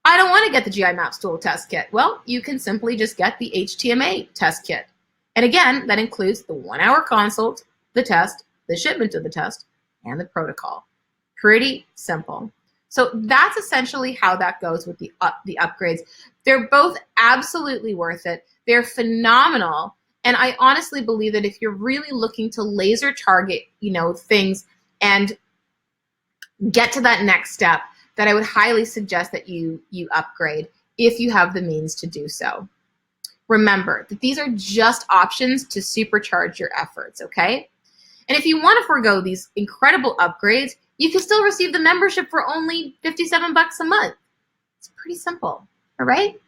I don't want to get the GI Map Stool Test Kit, well, you can simply just get the HTMA test kit. And again, that includes the 1-hour consult, the test, the shipment of the test, and the protocol. Pretty simple. So that's essentially how that goes with the upgrades. They're both absolutely worth it. They're phenomenal. And I honestly believe that if you're really looking to laser target, things and get to that next step, that I would highly suggest that you upgrade if you have the means to do so. Remember that these are just options to supercharge your efforts, okay? And if you want to forego these incredible upgrades, you can still receive the membership for only $57 a month. It's pretty simple, all right?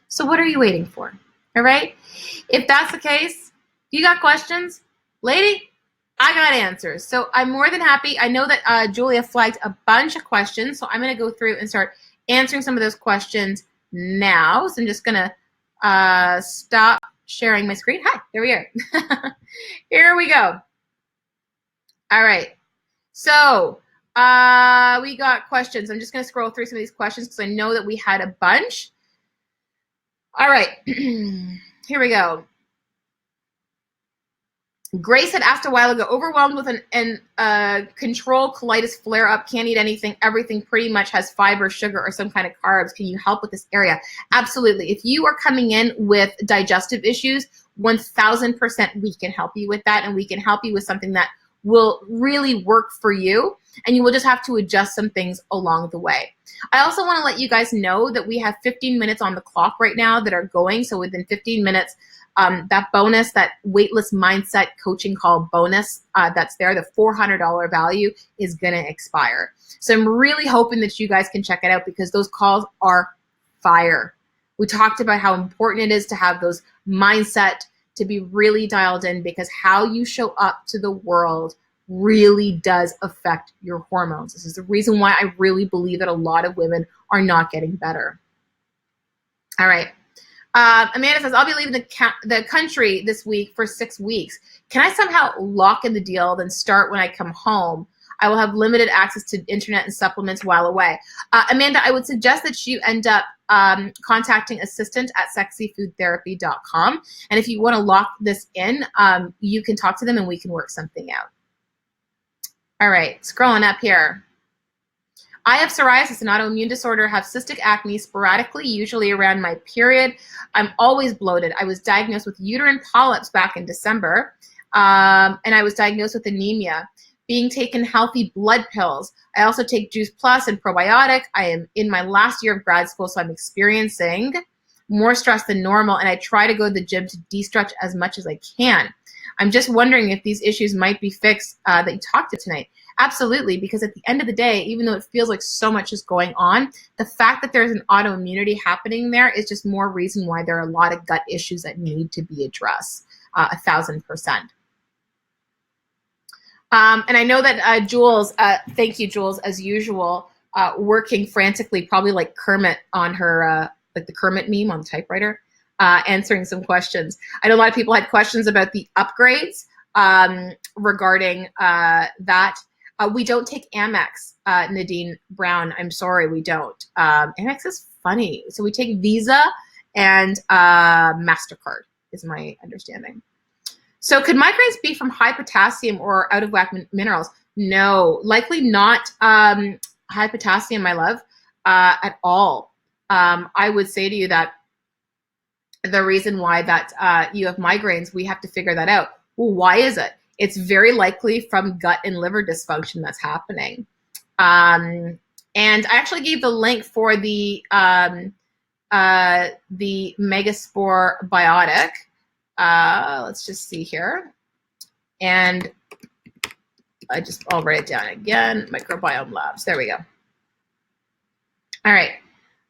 So what are you waiting for, all right? If that's the case, you got questions, lady, I got answers. So I'm more than happy. I know that Julia flagged a bunch of questions, so I'm going to go through and start answering some of those questions now. So I'm just going to stop sharing my screen. Hi, there we are. Here we go. All right. So we got questions. I'm just going to scroll through some of these questions because I know that we had a bunch. All right. Here we go. Grace had asked a while ago, overwhelmed with an control colitis flare-up, can't eat anything, everything pretty much has fiber, sugar, or some kind of carbs. Can you help with this area? Absolutely. If you are coming in with digestive issues, 1000% we can help you with that, and we can help you with something that will really work for you, and you will just have to adjust some things along the way. I also want to let you guys know that we have 15 minutes on the clock right now that are going, so within 15 minutes, that bonus, that weightless mindset coaching call bonus that's there, the $400 value is going to expire. So I'm really hoping that you guys can check it out because those calls are fire. We talked about how important it is to have those mindset to be really dialed in because how you show up to the world really does affect your hormones. This is the reason why I really believe that a lot of women are not getting better. All right. Amanda says, I'll be leaving the country this week for 6 weeks. Can I somehow lock in the deal, then start when I come home? I will have limited access to internet and supplements while away. Amanda, I would suggest that you end up contacting assistant at sexyfoodtherapy.com. And if you want to lock this in, you can talk to them and we can work something out. All right, scrolling up here. I have psoriasis, an autoimmune disorder, have cystic acne sporadically, usually around my period. I'm always bloated. I was diagnosed with uterine polyps back in December, and I was diagnosed with anemia. being taken healthy blood pills. I also take Juice Plus and probiotic. I am in my last year of grad school, so I'm experiencing more stress than normal, and I try to go to the gym to de-stretch as much as I can. I'm just wondering if these issues might be fixed that you talked to tonight. Absolutely, because at the end of the day, even though it feels like so much is going on, the fact that there's an autoimmunity happening there is just more reason why there are a lot of gut issues that need to be addressed, 1,000%. And I know that Jules, thank you, Jules, as usual, working frantically, probably like Kermit on her, like the Kermit meme on the typewriter, answering some questions. I know a lot of people had questions about the upgrades regarding that. We don't take Amex, Nadine Brown. I'm sorry, we don't. Amex is funny. So we take Visa and MasterCard is my understanding. So could migraines be from high potassium or out of whack minerals? No, likely not high potassium, my love, at all. I would say to you that the reason why that you have migraines, we have to figure that out. Well, why is it? It's very likely from gut and liver dysfunction that's happening. And I actually gave the link for the Megaspore Biotic. Let's just see here. And I'll write it down again. Microbiome Labs. There we go. All right.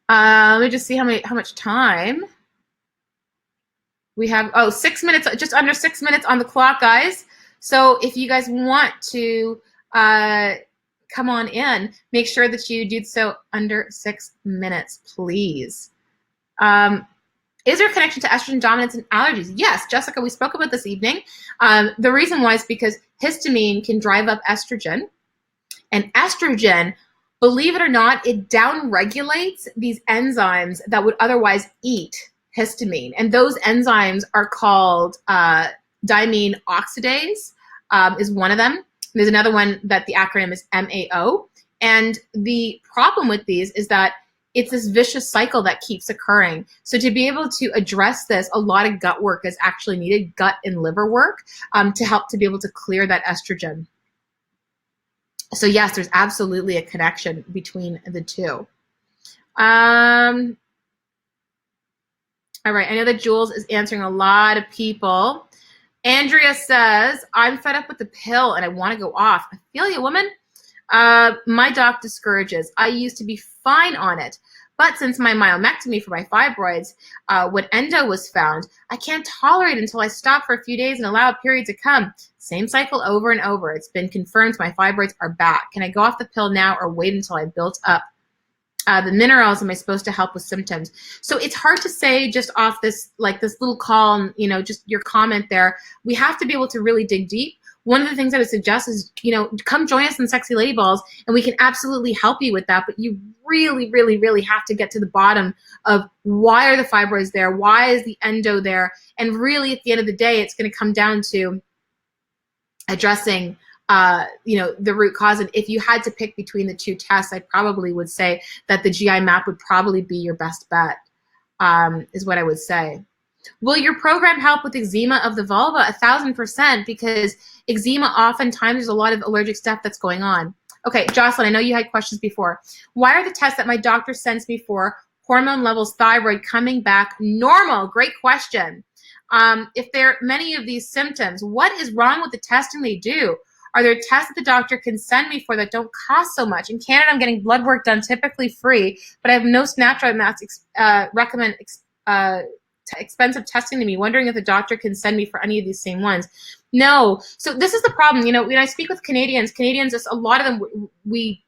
Let me just see how much time we have. Oh, 6 minutes, just under 6 minutes on the clock, guys. So if you guys want to come on in, make sure that you do so under 6 minutes, please. Is there a connection to estrogen dominance and allergies? Yes, Jessica, we spoke about this evening. The reason why is because histamine can drive up estrogen. And estrogen, believe it or not, it downregulates these enzymes that would otherwise eat histamine. And those enzymes are called diamine oxidase, is one of them. There's another one that the acronym is MAO. And the problem with these is that it's this vicious cycle that keeps occurring. So to be able to address this, a lot of gut work is actually needed, gut and liver work, to help to be able to clear that estrogen. So yes, there's absolutely a connection between the two. All right, I know that Jules is answering a lot of people. Andrea says, I'm fed up with the pill and I want to go off. I feel you, woman. My doc discourages. I used to be fine on it. But since my myomectomy for my fibroids, when endo was found, I can't tolerate it until I stop for a few days and allow a period to come. Same cycle over and over. It's been confirmed my fibroids are back. Can I go off the pill now or wait until I built up the minerals? Am I supposed to help with symptoms? So it's hard to say just off this, like this little call, you know, just your comment there. We have to be able to really dig deep. One of the things I would suggest is, you know, come join us in Sexy Lady Balls and we can absolutely help you with that. But you really, really, really have to get to the bottom of why are the fibroids there? Why is the endo there? And really at the end of the day, it's going to come down to addressing you know, the root cause. And if you had to pick between the two tests, I probably would say that the GI map would probably be your best bet, is what I would say. Will your program help with eczema of the vulva? 1,000%, because eczema oftentimes there's a lot of allergic stuff that's going on. Okay, Jocelyn, I know you had questions before. Why are the tests that my doctor sends me for, hormone levels, thyroid, coming back normal? Great question. If there are many of these symptoms, what is wrong with the testing they do? Are there tests that the doctor can send me for that don't cost so much? In Canada, I'm getting blood work done typically free, but I have no snapshot maps recommend expensive testing to me, wondering if the doctor can send me for any of these same ones. No. So this is the problem. You know, when I speak with Canadians, just a lot of them, we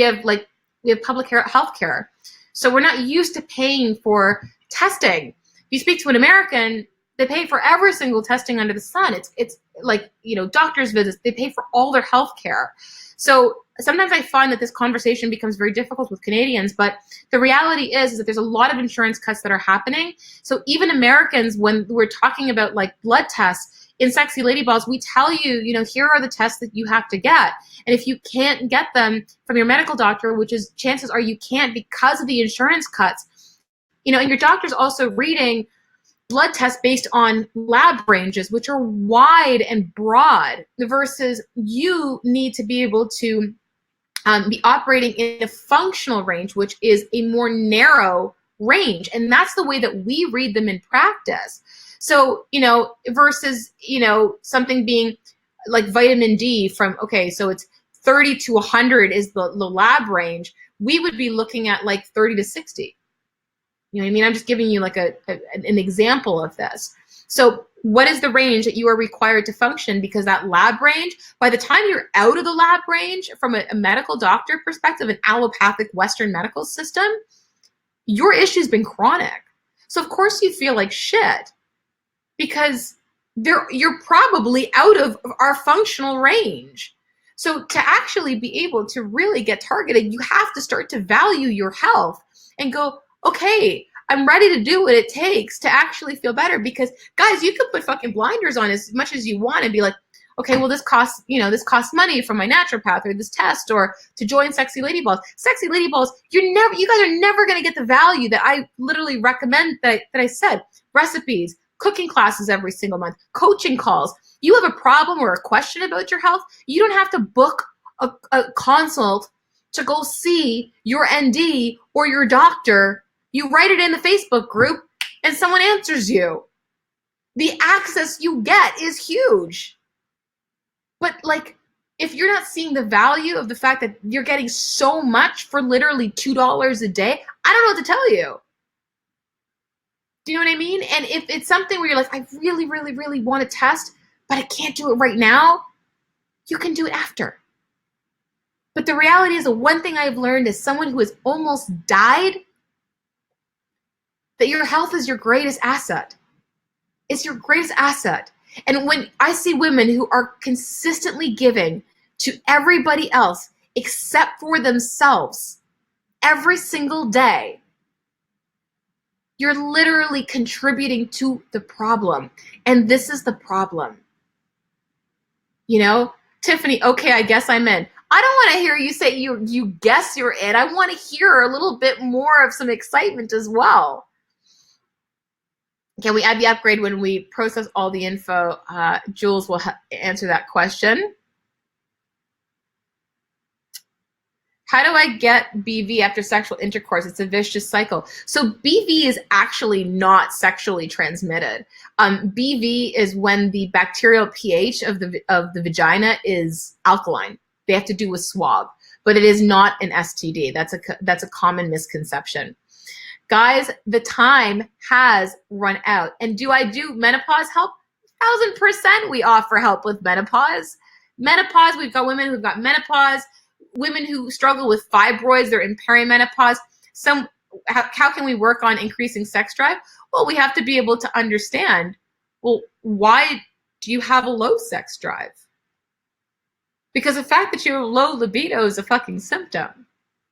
have public health care. So we're not used to paying for testing. If you speak to an American, they pay for every single testing under the sun. It's like, you know, doctor's visits, they pay for all their health care. So sometimes I find that this conversation becomes very difficult with Canadians, but the reality is that there's a lot of insurance cuts that are happening. So even Americans, when we're talking about like blood tests in Sexy Lady Balls, we tell you, you know, here are the tests that you have to get. And if you can't get them from your medical doctor, which is chances are you can't because of the insurance cuts, you know, and your doctor's also reading blood tests based on lab ranges, which are wide and broad, versus you need to be able to be operating in a functional range, which is a more narrow range. And that's the way that we read them in practice. So, versus, something being like vitamin D from, okay, so it's 30 to 100 is the lab range. We would be looking at like 30 to 60. You know what I mean? I'm just giving you like an example of this. So what is the range that you are required to function? Because that lab range, by the time you're out of the lab range from a medical doctor perspective, an allopathic Western medical system, your issue's been chronic. So of course you feel like shit because you're probably out of our functional range. So to actually be able to really get targeted, you have to start to value your health and go, okay, I'm ready to do what it takes to actually feel better. Because guys, you could put fucking blinders on as much as you want and be like, okay, well, this costs money from my naturopath or this test or to join Sexy Lady Balls. Sexy Lady Balls, you guys are never going to get the value that I literally recommend that I said. Recipes, cooking classes every single month, coaching calls. You have a problem or a question about your health, you don't have to book a consult to go see your ND or your doctor. You write it in the Facebook group and someone answers you. The access you get is huge. But like, if you're not seeing the value of the fact that you're getting so much for literally $2 a day, I don't know what to tell you. Do you know what I mean? And if it's something where you're like, I really, really, really want to test, but I can't do it right now, you can do it after. But the reality is, the one thing I've learned as someone who has almost died, that your health is your greatest asset. It's your greatest asset. And when I see women who are consistently giving to everybody else except for themselves every single day, you're literally contributing to the problem. And this is the problem. Tiffany, okay, I guess I'm in. I don't want to hear you say you guess you're in. I want to hear a little bit more of some excitement as well. Can we add the upgrade when we process all the info? Jules will answer that question. How do I get BV after sexual intercourse? It's a vicious cycle. So BV is actually not sexually transmitted. BV is when the bacterial pH of the vagina is alkaline. They have to do a swab, but it is not an STD. That's a common misconception. Guys, the time has run out. And do I do menopause help? 1000% we offer help with menopause. Menopause, we've got women who've got menopause, women who struggle with fibroids, they're in perimenopause. How can we work on increasing sex drive? Well, we have to be able to understand, well, why do you have a low sex drive? Because the fact that you have low libido is a fucking symptom,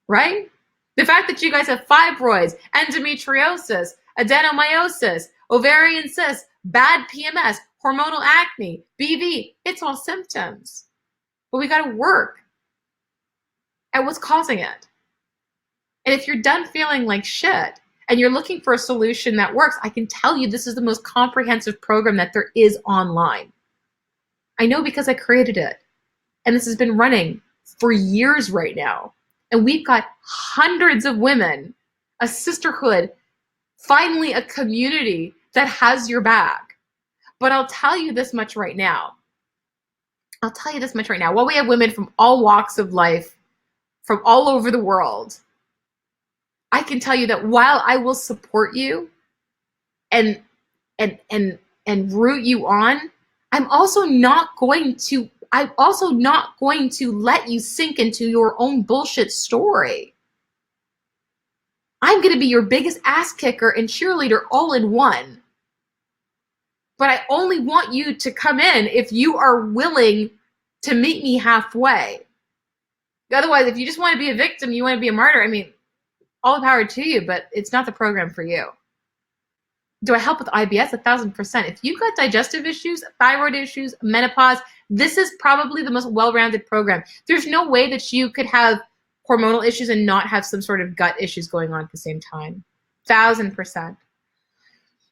right? The fact that you guys have fibroids, endometriosis, adenomyosis, ovarian cysts, bad PMS, hormonal acne, BV, it's all symptoms. But we got to work at what's causing it. And if you're done feeling like shit and you're looking for a solution that works, I can tell you this is the most comprehensive program that there is online. I know because I created it. And this has been running for years right now. And we've got hundreds of women, a sisterhood, finally a community that has your back. But I'll tell you this much right now. While we have women from all walks of life, from all over the world, I can tell you that while I will support you and root you on, I'm also not going to let you sink into your own bullshit story. I'm going to be your biggest ass kicker and cheerleader all in one. But I only want you to come in if you are willing to meet me halfway. Otherwise, if you just want to be a victim, you want to be a martyr, I mean, all the power to you, but it's not the program for you. Do I help with IBS? 1000%. If you've got digestive issues, thyroid issues, menopause, this is probably the most well-rounded program. There's no way that you could have hormonal issues and not have some sort of gut issues going on at the same time. 1000%.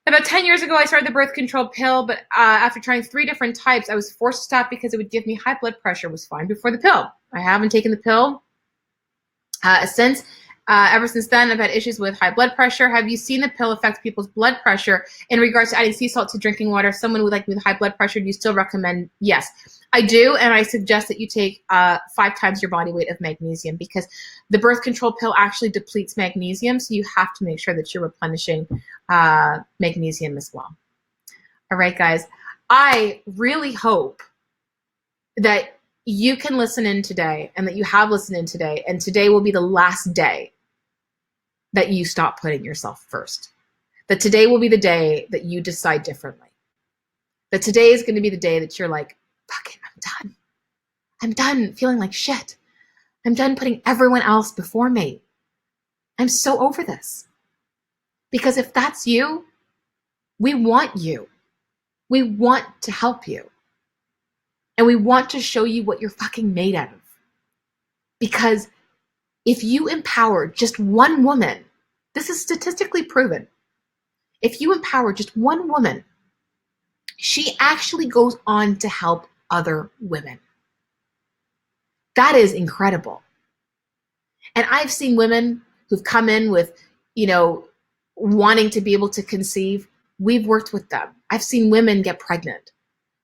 About 10 years ago, I started the birth control pill, but after trying 3 different types, I was forced to stop because it would give me high blood pressure. It was fine before the pill. I haven't taken the pill since. Ever since then, I've had issues with high blood pressure. Have you seen the pill affect people's blood pressure in regards to adding sea salt to drinking water? Someone with high blood pressure, do you still recommend? Yes, I do, and I suggest that you take 5 times your body weight of magnesium, because the birth control pill actually depletes magnesium, so you have to make sure that you're replenishing magnesium as well. All right, guys, I really hope that you can listen in today, and that you have listened in today, and today will be the last day that you stop putting yourself first. That today will be the day that you decide differently. That today is going to be the day that you're like, fuck it, I'm done. I'm done feeling like shit. I'm done putting everyone else before me. I'm so over this. Because if that's you, we want you. We want to help you. And we want to show you what you're fucking made out of. Because if you empower just one woman, this is statistically proven. If you empower just one woman, she actually goes on to help other women. That is incredible. And I've seen women who've come in with, wanting to be able to conceive. We've worked with them. I've seen women get pregnant.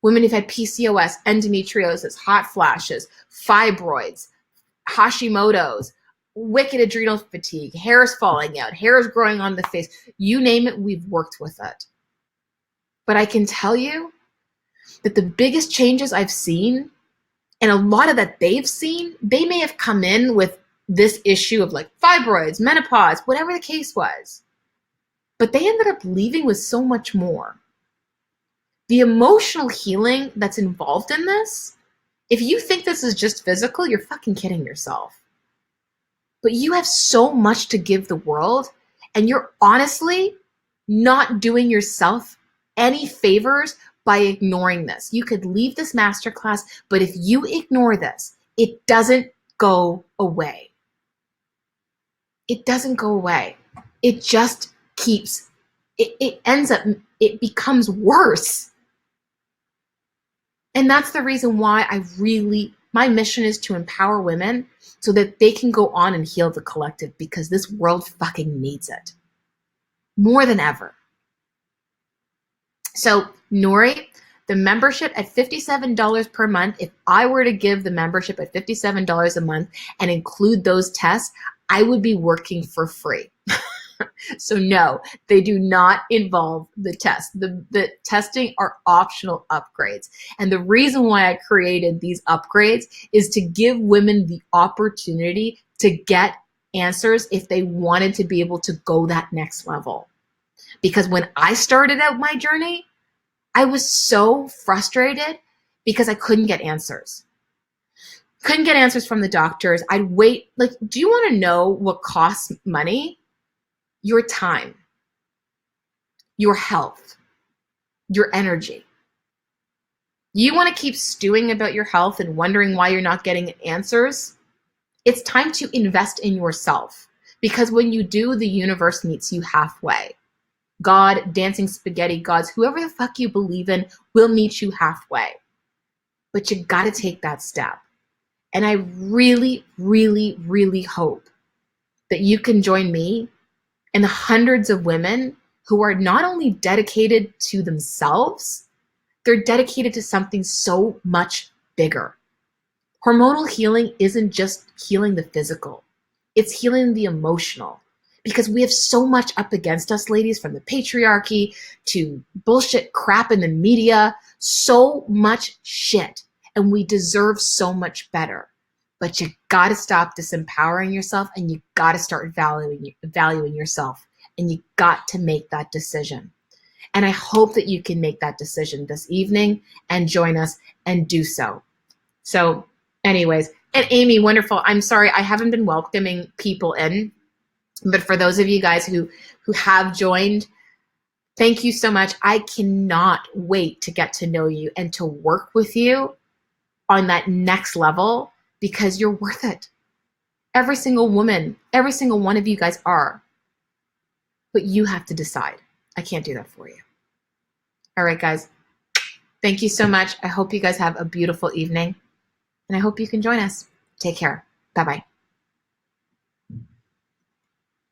Women who've had PCOS, endometriosis, hot flashes, fibroids, Hashimoto's, wicked adrenal fatigue, hairs falling out, hairs growing on the face, you name it, we've worked with it. But I can tell you that the biggest changes I've seen, and a lot of that they've seen, they may have come in with this issue of fibroids, menopause, whatever the case was. But they ended up leaving with so much more. The emotional healing that's involved in this, if you think this is just physical, you're fucking kidding yourself. But you have so much to give the world, and you're honestly not doing yourself any favors by ignoring this. You could leave this masterclass, but if you ignore this, it doesn't go away. It doesn't go away. It just keeps, it ends up, it becomes worse. And that's the reason why my mission is to empower women so that they can go on and heal the collective, because this world fucking needs it more than ever. So Nori, the membership at $57 per month, if I were to give the membership at $57 a month and include those tests, I would be working for free. So no, they do not involve the test. The testing are optional upgrades. And the reason why I created these upgrades is to give women the opportunity to get answers if they wanted to be able to go that next level. Because when I started out my journey, I was so frustrated because I couldn't get answers. Couldn't get answers from the doctors. I'd wait. Do you want to know what costs money? Your time, your health, your energy. You want to keep stewing about your health and wondering why you're not getting answers? It's time to invest in yourself, because when you do, the universe meets you halfway. God, dancing spaghetti gods, whoever the fuck you believe in will meet you halfway. But you got to take that step. And I really, really, really hope that you can join me and the hundreds of women who are not only dedicated to themselves, they're dedicated to something so much bigger. Hormonal healing isn't just healing the physical, it's healing the emotional. Because we have so much up against us, ladies, from the patriarchy to bullshit crap in the media, so much shit, and we deserve so much better. But you gotta stop disempowering yourself, and you gotta start valuing yourself, and you got to make that decision. And I hope that you can make that decision this evening and join us and do so. So anyways, and Amy, wonderful. I'm sorry, I haven't been welcoming people in, but for those of you guys who have joined, thank you so much. I cannot wait to get to know you and to work with you on that next level, because you're worth it. Every single woman, every single one of you guys are. But you have to decide. I can't do that for you. All right, guys. Thank you so much. I hope you guys have a beautiful evening, and I hope you can join us. Take care. Bye-bye.